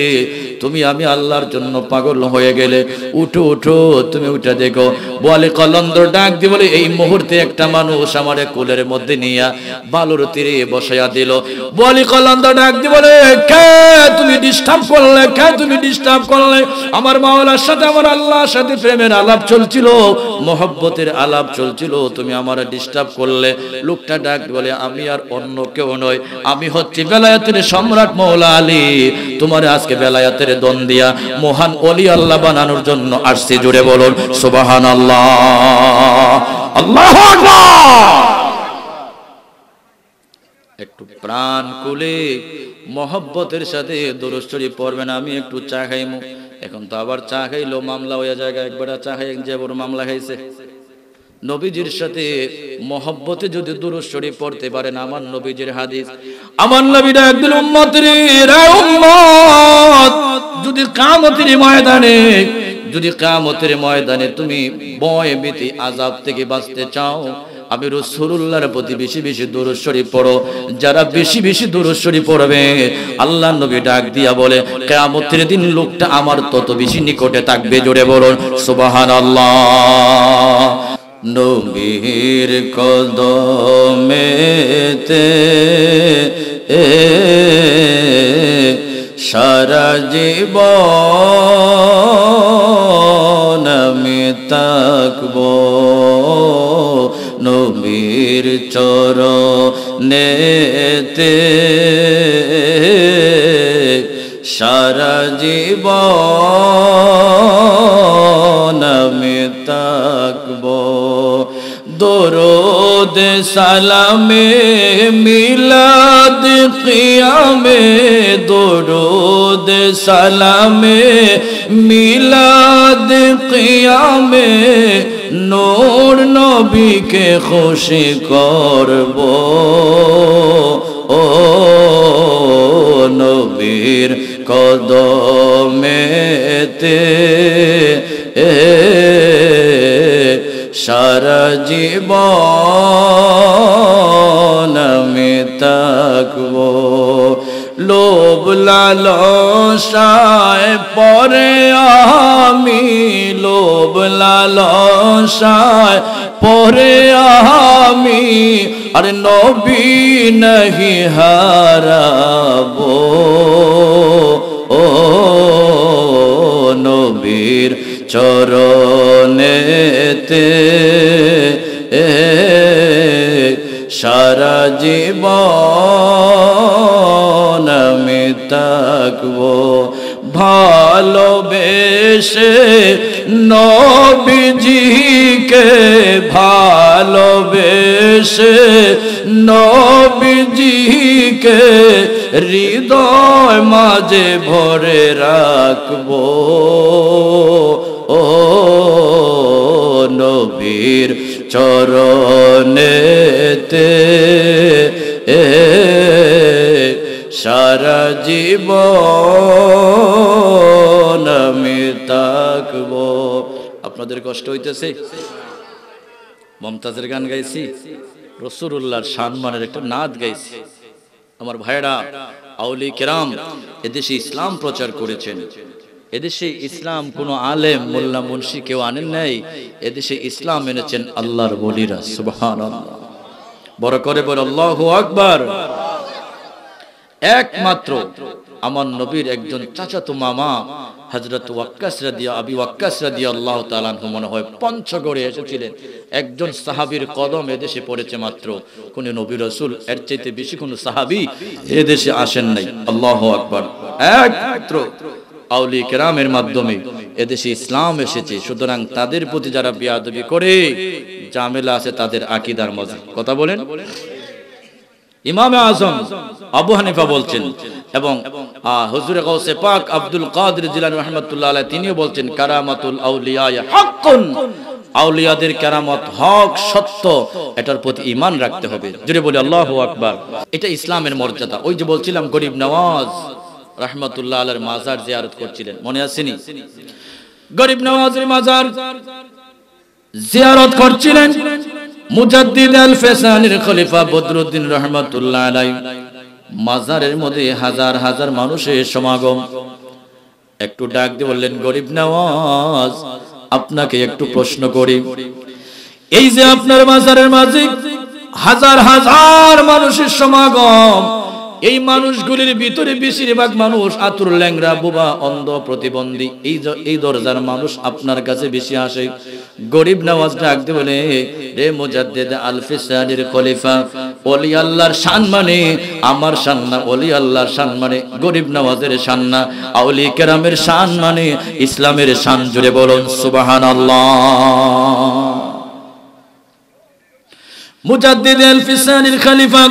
তুমি আমি আল্লাহর জন্য পাগল হয়ে গেলে উঠো উঠো, তুমি উঠে দেখো। বলে কলন্দর ডাক দিয়ে বলে এই মুহূর্তে একটা মানুষ আমার কোলের মধ্যে নিয়ে বালুর তীরে বসাইয়া দিল। বলে কলন্দর ডাক দিয়ে বলে কে তুমি ডিস্টার্ব করলে, কে তুমি ডিস্টার্ব করলে? আমার মাওলার সাথে আমার আল্লাহর সাথে প্রেমের আলাপ চলছিল, মহব্বতের আলাপ চলছিল, তুমি আমার ডিস্টার্ব করলে। লোকটা ডাক বলে আমি আর অন্য কেউ নই, আমি হচ্ছি বেলায়েতের সম্রাট মওলা আলী। তোমার আজকে বেলায়েতের দন দিয়া মহান ওলি আল্লাহ বানানোর জন্য আসছে। জুড়ে বলুন সুবহানাল্লাহ, আল্লাহু আকবার। একটু প্রাণ খুলে মহব্বতের সাথে দরুদ শরীফ পড়বেন। আমি একটু চা খাইমু, এখন তো আবার চা খাইলো মামলা হয়ে জায়গা, একবার চা খাই যে বড় মামলা খাইছে। নবীজির সাথে মহব্বতে যদি দরুদ শরীফ পড়তে পারেন, আমার নবীজির হাদিস, আমার নবীরা একদিন উম্মতের উম্মত যদি কিয়ামতের ময়দানে তুমি ভয় ভীতি আযাব থেকে বাঁচতে চাও, আমি রাসূলুল্লাহর প্রতি বেশি বেশি দরুদ শরীফ পড়ো। যারা বেশি বেশি দরুদ শরীফ পড়বে, আল্লাহর নবী ডাক দিয়া বলে কিয়ামতের দিন লোকটা আমার তত বেশি নিকটে থাকবে। জোরে বলুন সুবহানাল্লাহ। নবীর কদমেতে সারা জীবন আমি থাকবো, নবীর চরণেতে সারা জীবন আমি থাকবো। দরুদ সালামে মিলাদ কিয়ামে, দরুদ সালামে মিলাদ কিয়ামে নূর নবীকে খুশি করব। ও নবীর কদমেতে সারা জীবন আমি থাকবো। লোভ লালসায় পরে আমি, লোভ লালসায় পরে আমি, আরে নবী নহি হারাবো। ও নবীর চরণেতে সারা জীবন আমি থাকবো। ভালোবেসে নবীজিকে, ভালোবেসে নবীজিকে হৃদয় মাঝে ভরে রাখবো। ও নবীর চরণেতে সারা জীবন আমি থাকবো। আপনাদের কষ্ট হইতেছে? মমতাজের গান গাইছি, রাসূলুল্লাহর সম্মানের একটা নাত গাইছি। আমার ভাইরা, আউলি কেরাম এদেশে ইসলাম প্রচার করেছেন। এদেশে ইসলাম কোনো আলেম মোল্লা মুন্সি কেউ আনেন নাই, এদেশে ইসলাম এনেছেন আল্লাহর ওলিরা। সুবহানাল্লাহ, বড় করে বল আল্লাহু আকবার। একমাত্র আমার নবীর একজন চাচাতো মামা হযরত আবি ওয়াক্কাস রাদিয়াল্লাহু তাআলা আনহু মনে হয় পঞ্চগড়ে এসেছিলেন। একজন সাহাবীর কদম এদেশে পড়েছে মাত্র, কোন নবী রাসূল এর চাইতে বেশি কোন সাহাবী এদেশে আসেন নাই। আল্লাহু আকবার। একমাত্র আউলি কেরামের মাধ্যমে এদেশে ইসলাম এসেছে। সুতরাং তাদের প্রতি যারা বেয়াদবি করে, ঝামেলা আছে তাদের আকীদার মধ্যে। কথা বলেন। ইমাম আযম আবু হানিফা বলছেন, এবং হুজুরে গাউসে পাক আব্দুল কাদের জিলানী রাহমাতুল্লাহ আলাইহি তিনিও বলছেন, কারামাতুল আউলিয়া হাক্কুন, আউলিয়াদের কারামত হক, সত্য, এটার প্রতি ঈমান রাখতে হবে। জোরে বলি আল্লাহু আকবার। এটা ইসলামের মর্যাদা। ওই যে বলছিলাম গরিব নওয়াজ রাহমাতুল্লাহ আলাইহির মাজার জিয়ারত করছিলেন, মনে আছেনি? গরিব নওয়াজের মাজার জিয়ারত করছিলেন মুজাদ্দিদ আল ফেসানির খলিফা বদরুদ্দিন রাহমাতুল্লাহ আলাইহি। মাজারের মধ্যে হাজার হাজার মানুষের সমাগম। একটু ডাক দিয়ে বললেন, গরিব নওয়াজ, আপনাকে একটু প্রশ্ন করি, এই যে আপনার মাজারের মাঝে হাজার হাজার মানুষের সমাগম, এই মানুষগুলির ভিতরে বেশিরভাগ মানুষ আতুর, ল্যাংরা, বোবা, অন্ধ, প্রতিবন্ধী, এই দরজার মানুষ আপনার কাছে বেশি আসে। গরিব নওয়াজ ডাক দিয়ে বলে, রে মুজাদ্দিদ আল ফিসানির খলিফা, ওলি আল্লাহর শান মানে আমার শান না, ওলি আল্লাহর শান মানে গরিব নওয়াজের শান না, আউলি কেরামের শান মানে ইসলামের শান। জুড়ে বলুন সুবহানাল্লাহ। মুজাদ্দিদ আল ফিসানির খলিফা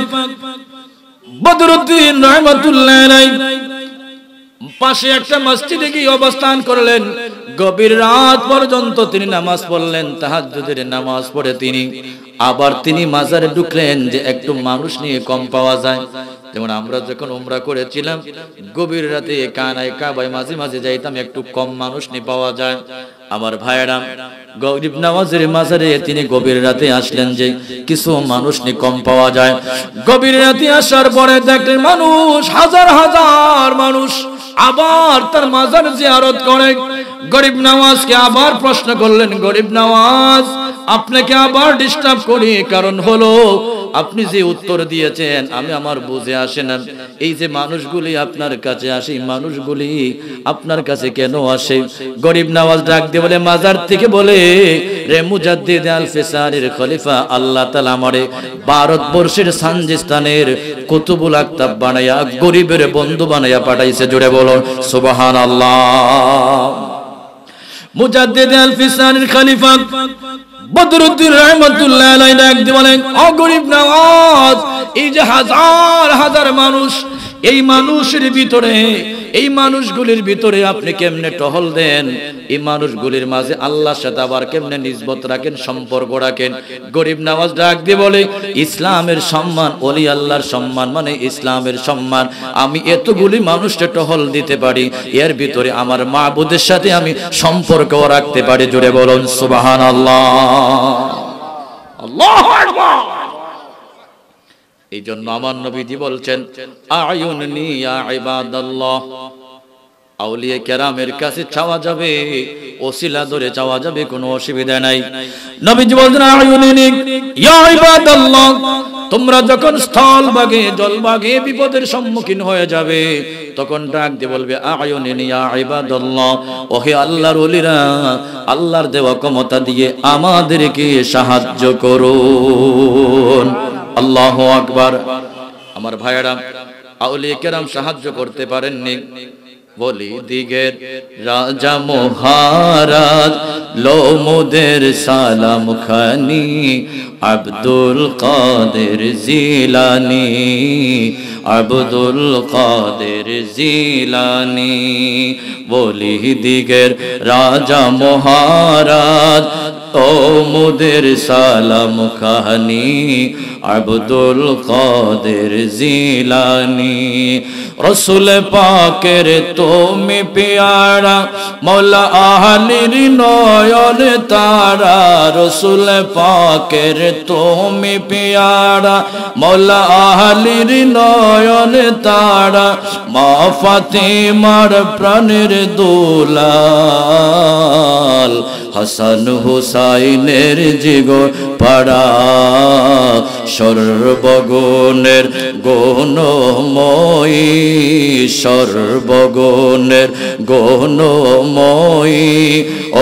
বদরুদ্দিন রহমাতুল্লাহ আলাইহি পাশে একটা মসজিদে গিয়ে অবস্থান করলেন। গভীর রাত পর্যন্ত তিনি নামাজ পড়লেন, তাহাজ্জুদের নামাজ পড়ে তিনি মাজারে ঢুকলেন যে একটু মানুষ নিয়ে কম পাওয়া যায়। যেমন আমরা যখন উমরা করেছিলাম, গভীর রাতে কানায় কাবায় মাঝে মাঝে যাইতাম, একটু কম মানুষ নিয়ে পাওয়া যায়। আমার ভাইয়েরা, গরিব নওয়াজের মাজারে তিনি গভীর রাতে আসলেন যে কিছু মানুষ নিয়ে কম পাওয়া যায়। গভীর রাতে আসার পরে দেখলেন মানুষ, হাজার হাজার মানুষ আবার তার মাজার জিয়ারত করে। গরিব নওয়াজকে আবার প্রশ্ন করলেন, গরিব নওয়াজ, আপনাকে আবার ডিস্টার্ব করি, কারণ হলো আপনি যে উত্তর দিয়েছেন আমি আমার বুঝে আসে না, এই যে মানুষগুলি আপনার কাছে আসে, মানুষগুলি আপনার কাছে কেন আসে? গরিব নওয়াজ ডাক দিয়ে বলে, মাজার থেকে বলে, রে মুজাদ্দিদ আল ফিসানির খলিফা, আল্লাহ তাআলা আমারে ভারতবর্ষের সানজিস্তানের কুতুবুল আকতাব বানায়া গরিবের বন্ধু বানায়া পাঠাইছে। জুড়ে বলুন সুবহানাল্লাহ। মুজাদ্দিদ আল ফিসানির খলিফা বদরুদ্দিন রহমাতুল্লাহ আলাইহি ডাক দিয়ে বলেন, ও গরিব নওয়াজ, এই যে হাজার হাজার মানুষ, এই মানুষের ভিতরে, এই মানুষগুলির ভিতরে আপনি কেমনে টহল দেন? এই মানুষগুলির মাঝে আল্লাহর সাথে আবার কেমনে নিসবত রাখেন, সম্পর্ক রাখেন? গরিব নওয়াজ ডাক দিয়ে বলে, ইসলামের সম্মান, ওলি আল্লাহর সম্মান মানে ইসলামের সম্মান। আমি এতগুলি মানুষকে টহল দিতে পারি, এর ভিতরে আমার মাবুদের সাথে আমি সম্পর্ক রাখতে পারি। জুড়ে বলুন সুবহানাল্লাহ। আল্লাহু আকবার। এই জন্য আমার নবীজি বলছেন, আয়ুননি ইয়া ইবাদাল্লাহ, আউলিয়া কেরামের কাছে চাওয়া যাবে, ওসিলা ধরে চাওয়া যাবে, কোনো অসুবিধা নাই। নবীজি বলছেন, আয়ুননি ইয়া ইবাদাল্লাহ, তোমরা যখন স্থল ভাগে, জল ভাগে বিপদের সম্মুখীন হয়ে যাবে, তখন ডাক দিয়ে বলবে, আয়ুননি ইয়া ইবাদাল্লাহ, ওহে আল্লাহর ওলিরা, আল্লাহর দেওয়া ক্ষমতা দিয়ে আমাদেরকে সাহায্য করুন। আল্লাহু আকবার। আমার ভাইয়েরা, আউলিয়া কেরাম সাহায্য করতে পারেননি, বলি দিগের রাজা মহারাজ লোমুদের সালাম খানি, আব্দুল কাদের জিলানি, আব্দুল কাদের জিলানি, বলি দিগের রাজা মহারাজ লোমুদের সালাম খানি, আব্দুল কাদের জিলানি। রসুল পাকের তুমি পেয়ারা, মৌলা আহলির নয়ন তারা, রসুল পাকের তুমি পেয়ারা, মৌলা আহলির নয়ন তারা, মা ফাতেমার প্রাণের দুলাল, হাসান হুসাইনের জিগর পাড়া, সর্বগুণের গুণময়ী, সর্বগুণের গুণময়ী,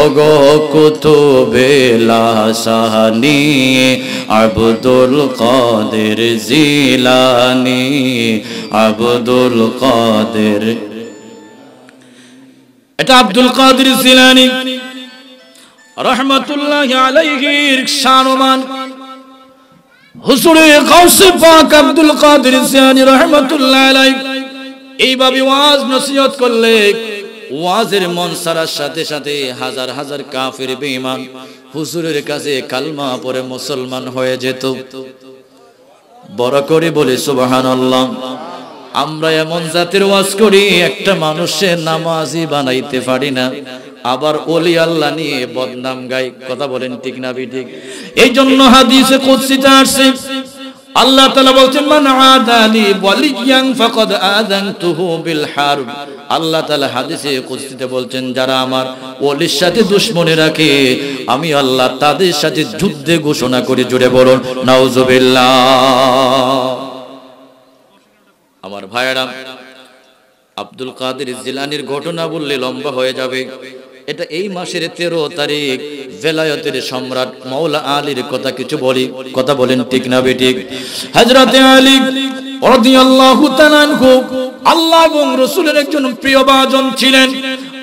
ওগো কুতুবে লাসানি, আব্দুল কাদের জিলানি, আব্দুল কাদের। এটা আব্দুল কাদের জিলানি রহমাতুল্লাহি আলাইহির শানমান। হুজুরে গাউসে পাক আব্দুল কাদের জিলানী রহমাতুল্লাহি আলাইহি এইভাবে ওয়াজ নসিহত করলে, ওয়াজের মন সারার সাথে সাথে হাজার হাজার কাফির বেঈমান হুজুরের কাছে কালমা পড়ে মুসলমান হয়ে যেত। বড় করে বলে সুবহানাল্লাহ। আমরা এমন জাতের ওয়াজ করি, একটা মানুষের নামাজি বানাইতে পারি না, আবার ওলি আল্লাহ নিয়ে বদনাম গাই। কথা বলেন ঠিক না ঠিক? এই জন্য হাদিসে কুদসিতে আসছে, আল্লাহ তাআলা বলছেন, মান আদালি ওয়ালিয়ান ফাকাদ আযানতুহু বিল হারব, আল্লাহ তাআলা হাদিসে কুদসিতে বলছেন, যারা আমার ওলির সাথে দুশমনি রাখে আমি আল্লাহ তাদের সাথে যুদ্ধে ঘোষণা করে, জুড়ে বলুন নাউজুবিল্লাহ। আমার ভাইয়েরা, আব্দুল কাদের জিলানীর ঘটনা বললে লম্বা হয়ে যাবে। এটা এই মাসের 13 তারিখ ভেলায়তের সম্রাট মাওলা আলীর কথা কিছু বলি, কথা বলেন ঠিক না বেঠিক? হযরতে আলী রাদিয়াল্লাহু তাআলা আনহু আল্লাহ এবং রাসূলের একজন প্রিয় ভাজন ছিলেন।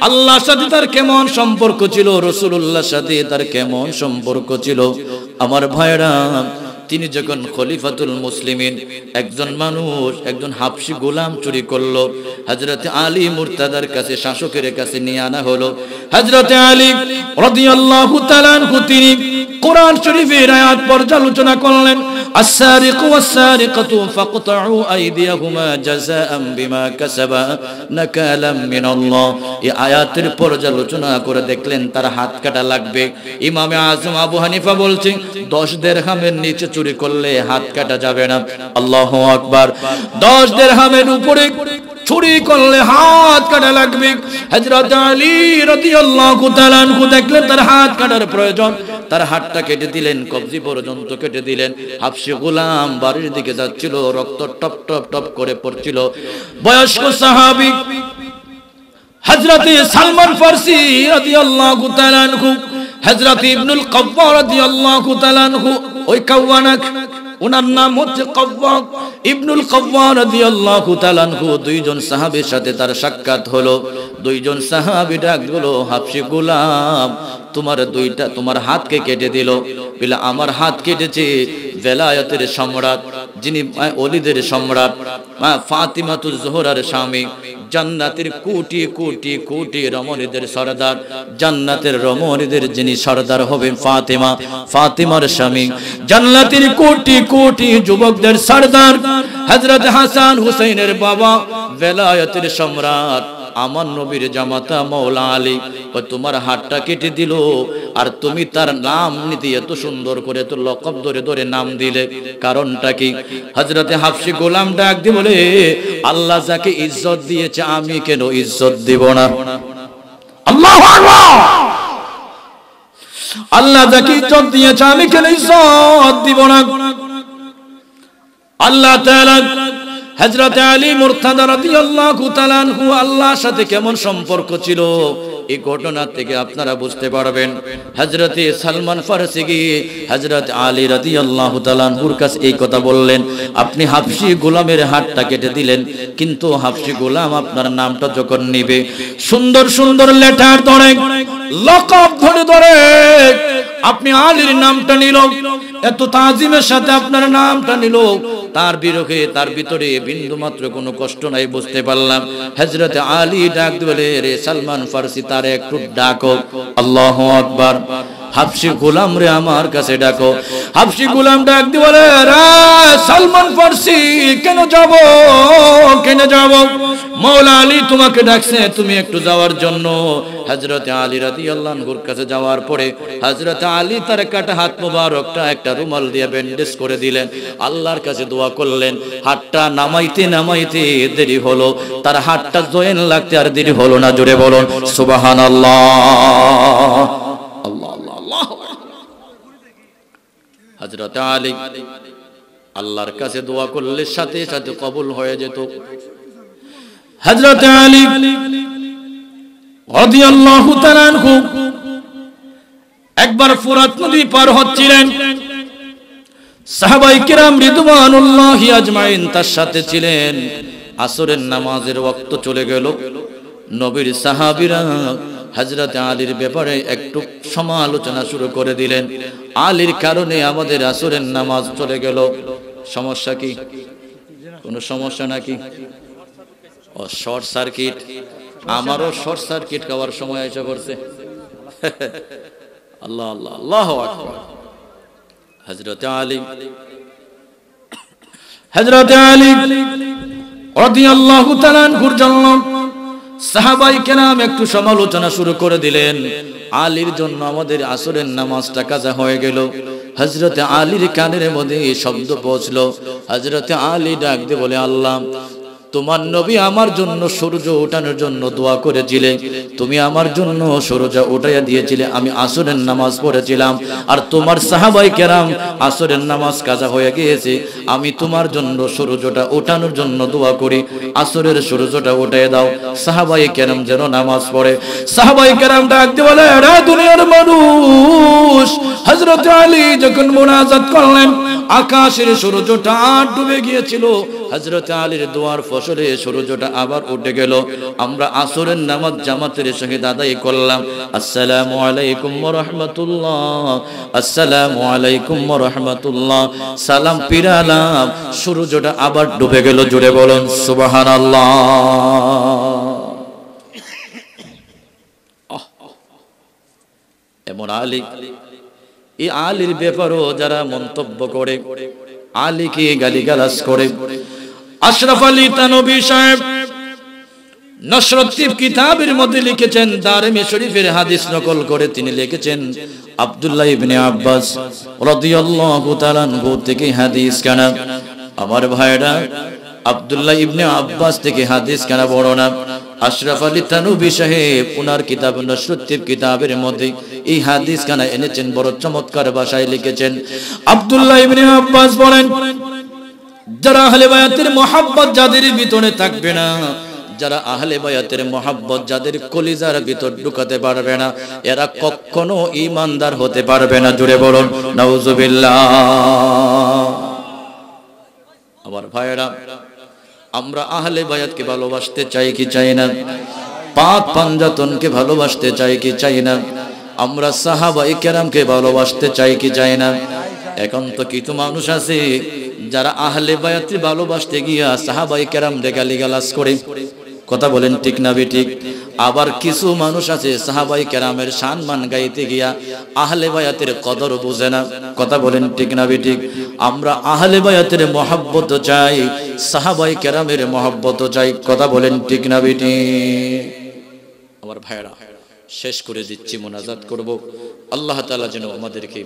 আল্লাহর সাথে তার কেমন সম্পর্ক ছিল, রাসূলুল্লাহর সাথে তার কেমন সম্পর্ক ছিল। আমার ভাইরা, তিনি যখন খলিফাতুল মুসলিমিন, একজন মানুষ একজন হাবশী গোলাম চুরি করলো, হযরতে আলী মুর্তাদার কাছে, শাসকের কাছে নিয়ে আনা হলো। হযরতে আলী রাদিয়াল্লাহু তাআলা আনহু তিনি কোরআন শরীফের আয়াত পর্যালোচনা করলেন, আস-সারিকু ওয়াস-সারিকাতু ফাকতাউ আইদিয়াহুমা জাযাআম বিমা কাসাবা নাকালাম মিনাল্লাহ। এই আয়াতের পর্যালোচনা করে দেখলেন তার হাত কাটা লাগবে। ইমামে আযম আবু হানিফা বলছেন 10 দিরহামের নিচে চুরি করলে হাত কাটা যাবে না। আল্লাহু আকবার। 10 দিরহামের উপরে চুরি করলে হাত কাটা লাগবে। হযরত আলী রাদিয়াল্লাহু তাআলা আনহু দেখলেন তার হাত কাটার প্রয়োজন, তার হাতটা কেটে দিলেন, কবজি পর্যন্ত কেটে দিলেন। হাবশী গোলাম বাড়ির দিকে যাচ্ছিল, রক্ত টপ টপ টপ করে পড়ছিল। বয়স্ক সাহাবী হযরত সালমান ফারসি রাদিয়াল্লাহু তাআলা আনহু, হযরত ইবনুল কাওয়া রাদিয়াল্লাহু তাআলা আনহু, ওই কাওয়ানাক ওনার নাম হচ্ছে কাওয়া, ইবনুল কাওয়া রাদিয়াল্লাহু তাআলা আনহু, দুইজন সাহাবীর সাথে তার সাক্ষাৎ হলো। দুইজন সাহাবী ডাক দিল, হাবশী গোলাম তোমার হাতকে কেটে দিল। বলে আমার হাত কেটেছে ভেলায়েতের সম্রাট, যিনি ওলিদের সম্রাট, ফাতিমাতুজ জোহরার স্বামী, জান্নাতের কোটি কোটি কোটি রমণীদের সরদার, জান্নাতের রমণীদের যিনি সরদার হবেন ফাতিমা, ফাতিমার স্বামী, জান্নাতের কোটি কোটি যুবকদের সরদার হযরত হাসান হুসাইনের বাবা, ভেলায়েতের সম্রাট আমার নবীর জামাতা মাওলা আলী, তোমার হাতটা কেটে দিল, আর তুমি তার নাম নিতে এত সুন্দর করে তো লকব ধরে ধরে নাম দিলে, কারণটা কি? হযরতে হাবশী গোলাম ডাক দিয়ে বলে, আল্লাহ যাকে ইজ্জত দিয়েছে আমি কেন ইজ্জত দিব না? আল্লাহু আকবার। আল্লাহ যাকে ইজ্জত দিয়েছে আমি কেন ইজ্জত দিব না? আল্লাহ তাআলা হযরত আলী মুর্তাদা রাদিয়াল্লাহু তাআলা আনহু আল্লাহর সাথে কেমন সম্পর্ক ছিল, এই ঘটনা থেকে আপনারা বুঝতে পারবেন। হযরত সালমান ফারসি গিয়ে হযরত আলী রাদিয়াল্লাহু তাআলা আনহুর কাছে এই কথা বললেন, আপনি হাবশী গোলামের হাতটা কেটে দিলেন, কিন্তু হাবশী গোলাম আপনার নামটা যখন নিবে, সুন্দর সুন্দর লেটার ধরে, লকব ধরে ধরে আপনি আলীর নামটা নিল, এত তাজিমের সাথে আপনার নামটা নিল, তার বিরহে তার ভিতরে বিন্দু মাত্র কোনো কষ্ট নাই, বুঝতে পারলাম। হযরত আলী ডাক বলে, রে সালমান ফারসি, তার একটু ডাকো। আল্লাহু আকবার। হাবশী গোলাম রে আমার কাছে ডাকো। হাবশী গোলাম ডাক দিয়ে বলে, রে সালমান ফারসি, কেন যাব? মাওলা আলী তোমাকে ডাকছে, তুমি একটু যাওয়ার জন্য। হযরত আলী রাদিয়াল্লাহু আনহুর কাছে যাওয়ার পরে হযরত আলী তার কাটা হাত মোবারকটা একটা রুমাল দিয়ে ব্যান্ডেজ করে দিলেন, আল্লাহর কাছে দোয়া করলেন। হাতটা নামাইতে নামাইতে দেরি হলো, তার হাতটা জয়েন লাগতে আর দেরি হলো না, জোরে বলুন সুবহানাল্লাহ। আল্লাহ আল্লাহ আল্লাহ। হযরত আলী আল্লাহর কাছে দোয়া করলে সাথে সাথে কবুল হয়ে যেত। হযরত আলী রাদিয়াল্লাহু তাআলা আনহু একবার ফুরাত নদী পার হচ্ছিলেন, সাহাবায়ে কিরাম রিদওয়ানুল্লাহি আজমাইন তার সাথে ছিলেন। আসরের নামাজের ওয়াক্ত চলে গেল, নবীর সাহাবীরা হযরত আলীর ব্যাপারে একটু সমালোচনা শুরু করে দিলেন। আলীর কারণে আমাদের আসরের নামাজ চলে গেল। সমস্যা কি? কোনো সমস্যা নাকি? ও শর্ট সার্কিট। আমারও শর্ট সার্কিট খাওয়ার সময় এসে পড়ছে। আল্লাহ আল্লাহ আল্লাহু আকবার। হযরত আলী রাদিয়াল্লাহু তাআলা আনহুর জন্য সাহাবায়ে কেরাম একটু সমালোচনা শুরু করে দিলেন। আলীর জন্য আমাদের আসরের নামাজটা কাজা হয়ে গেল। হযরত আলীর কানের মধ্যে শব্দ পৌঁছলো। হযরত আলী ডাক দিয়ে বলে, আল্লাহ তোমার নবী আমার জন্য সূর্য ওঠানোর জন্য দোয়া করেছিলে, তুমি আমার জন্য সূর্য উঠাইয়া দিয়েছিলে, আমি আসরের নামাজ পড়েছিলাম, আর তোমার সাহাবায়ে কেরাম আসরের নামাজ কাজা হয়ে গিয়েছে, আমি তোমার জন্য সূর্যটা ওঠানোর জন্য দোয়া করি, আসরের সূর্যটা উঠাইয়া দাও, সাহাবায়ে কেরাম যেন নামাজ পড়ে। সাহাবায়ে কেরাম ডাকতে বলে, এরা দুনিয়ার মানুষ। হযরত আলী যখন মুনাজাত করলেন, আকাশের সূর্যটা ডুবে গিয়েছিল, হযরত আলীর দোয়ার ফসলে সূর্যটা আবার উঠে গেল। আমরা আসরের নামাজ জামাতের সহিত আদায় করলাম। আসসালামু আলাইকুম ওয়া রাহমাতুল্লাহ, আসসালামু আলাইকুম ওয়া রাহমাতুল্লাহ, সালাম ফিরালাম, সূর্যটা আবার ডুবে গেল। জুড়ে বলুন সুবহানাল্লাহ। এমন আলী, এই আলীর ব্যাপারও যারা মন্তব্য করে, আলীকে গালিগালাজ করে, আশরাফ আলী তানভী সাহেব নসরুদ্দীন কিতাবের মধ্যে লিখেছেন, দারমি শরীফের হাদিস নকল করে তিনি লিখেছেন, আব্দুল্লাহ ইবনে আব্বাস রাদিয়াল্লাহু তাআলা আনহু থেকে হাদিস কানা। আমার ভাইরা, আব্দুল্লাহ ইবনে আব্বাস থেকে হাদিস কানা বর্ণনা আশরাফ আলী তানভী সাহেব ওনার কিতাব নসরুদ্দীন কিতাবের মধ্যে এই হাদিস কানা এনেছেন, বড় চমৎকার ভাষায় লিখেছেন। আব্দুল্লাহ ইবনে আব্বাস বলেন, যারা আহলে বায়াতের মহব্বত যাদের ভিতরে থাকবে না, যারা আহলে বায়াতের মহব্বত যাদের কলিজার ভিতর ঢুকাতে পারবে না, এরা কখনো ঈমানদার হতে পারবে না। জুড়ে বলুন নাউজুবিল্লাহ। আমার ভাইরা, আমরা আহলে বায়াতকে ভালোবাসতে চাই কি চাই না? পাক পাঞ্জাতনকে ভালোবাসতে চাই কি চাই না? আমরা সাহাবায়ে কেরামকে ভালোবাসতে চাই কি চাই না? এখন তো কিছু মানুষ আছে যারা আহলে বায়াতকে ভালোবাসতে গিয়া সাহাবায়ে কেরামকে গালিগালাজ করে। কথা বলেন ঠিক না বেঠিক? আবার কিছু মানুষ আছে সাহাবায়ে কেরামের সম্মান গাইতে গিয়া আহলে বায়াতের কদর বুঝে না। কথা বলেন ঠিক না বেঠিক? আমরা আহলে বায়াতের মহব্বত চাই, সাহাবায়ে কেরামের মহব্বত চাই। কথা বলেন ঠিক না বেঠিক? আমার ভাইরা, শেষ করে দিচ্ছি, মোনাজাত করব। আল্লাহ তাআলা যেন আমাদেরকে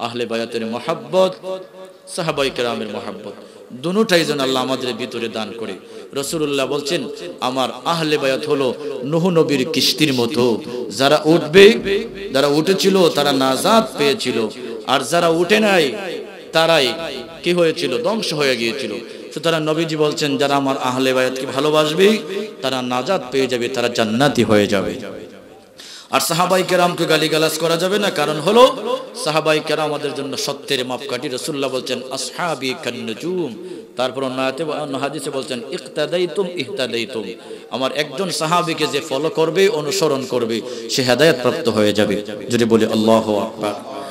আহলে বায়াতের মহব্বত, সাহাবায়ে কেরামের মহব্বত দুটোটাই যেন আল্লাহ আমাদের ভিতরে দান করে। রাসূলুল্লাহ বলছেন, আমার আহলে বায়াত হলো নূহ নবীর কিস্তির মতো, যারা উঠবে, যারা উঠেছিল তারা নাজাত পেয়েছিল, আর যারা উঠে নাই তারাই কি হয়েছিল? ধ্বংস হয়ে গিয়েছিল। সুতরাং নবীজি বলছেন, যারা আমার আহলে বায়াতকে ভালোবাসবে তারা নাজাত পেয়ে যাবে, তারা জান্নাতি হয়ে যাবে। আর সাহাবায়ে কেরামকে গালিগালাজ করা যাবে না, কারণ হলো সাহাবায়ে কেরাম আমাদের জন্য সত্যের মাপকাঠি। রাসূলুল্লাহ বলছেন, আসহাবি কান্নুজুম। তারপর অন্য হাদিসে বলছেন, ইক্তাদাইতুম ইহতাদাইতুম। আমার একজন সাহাবীকে যে ফলো করবে, অনুসরণ করবে, সে হেদায়েত প্রাপ্ত হয়ে যাবে। যদি বলি আল্লাহু আকবার।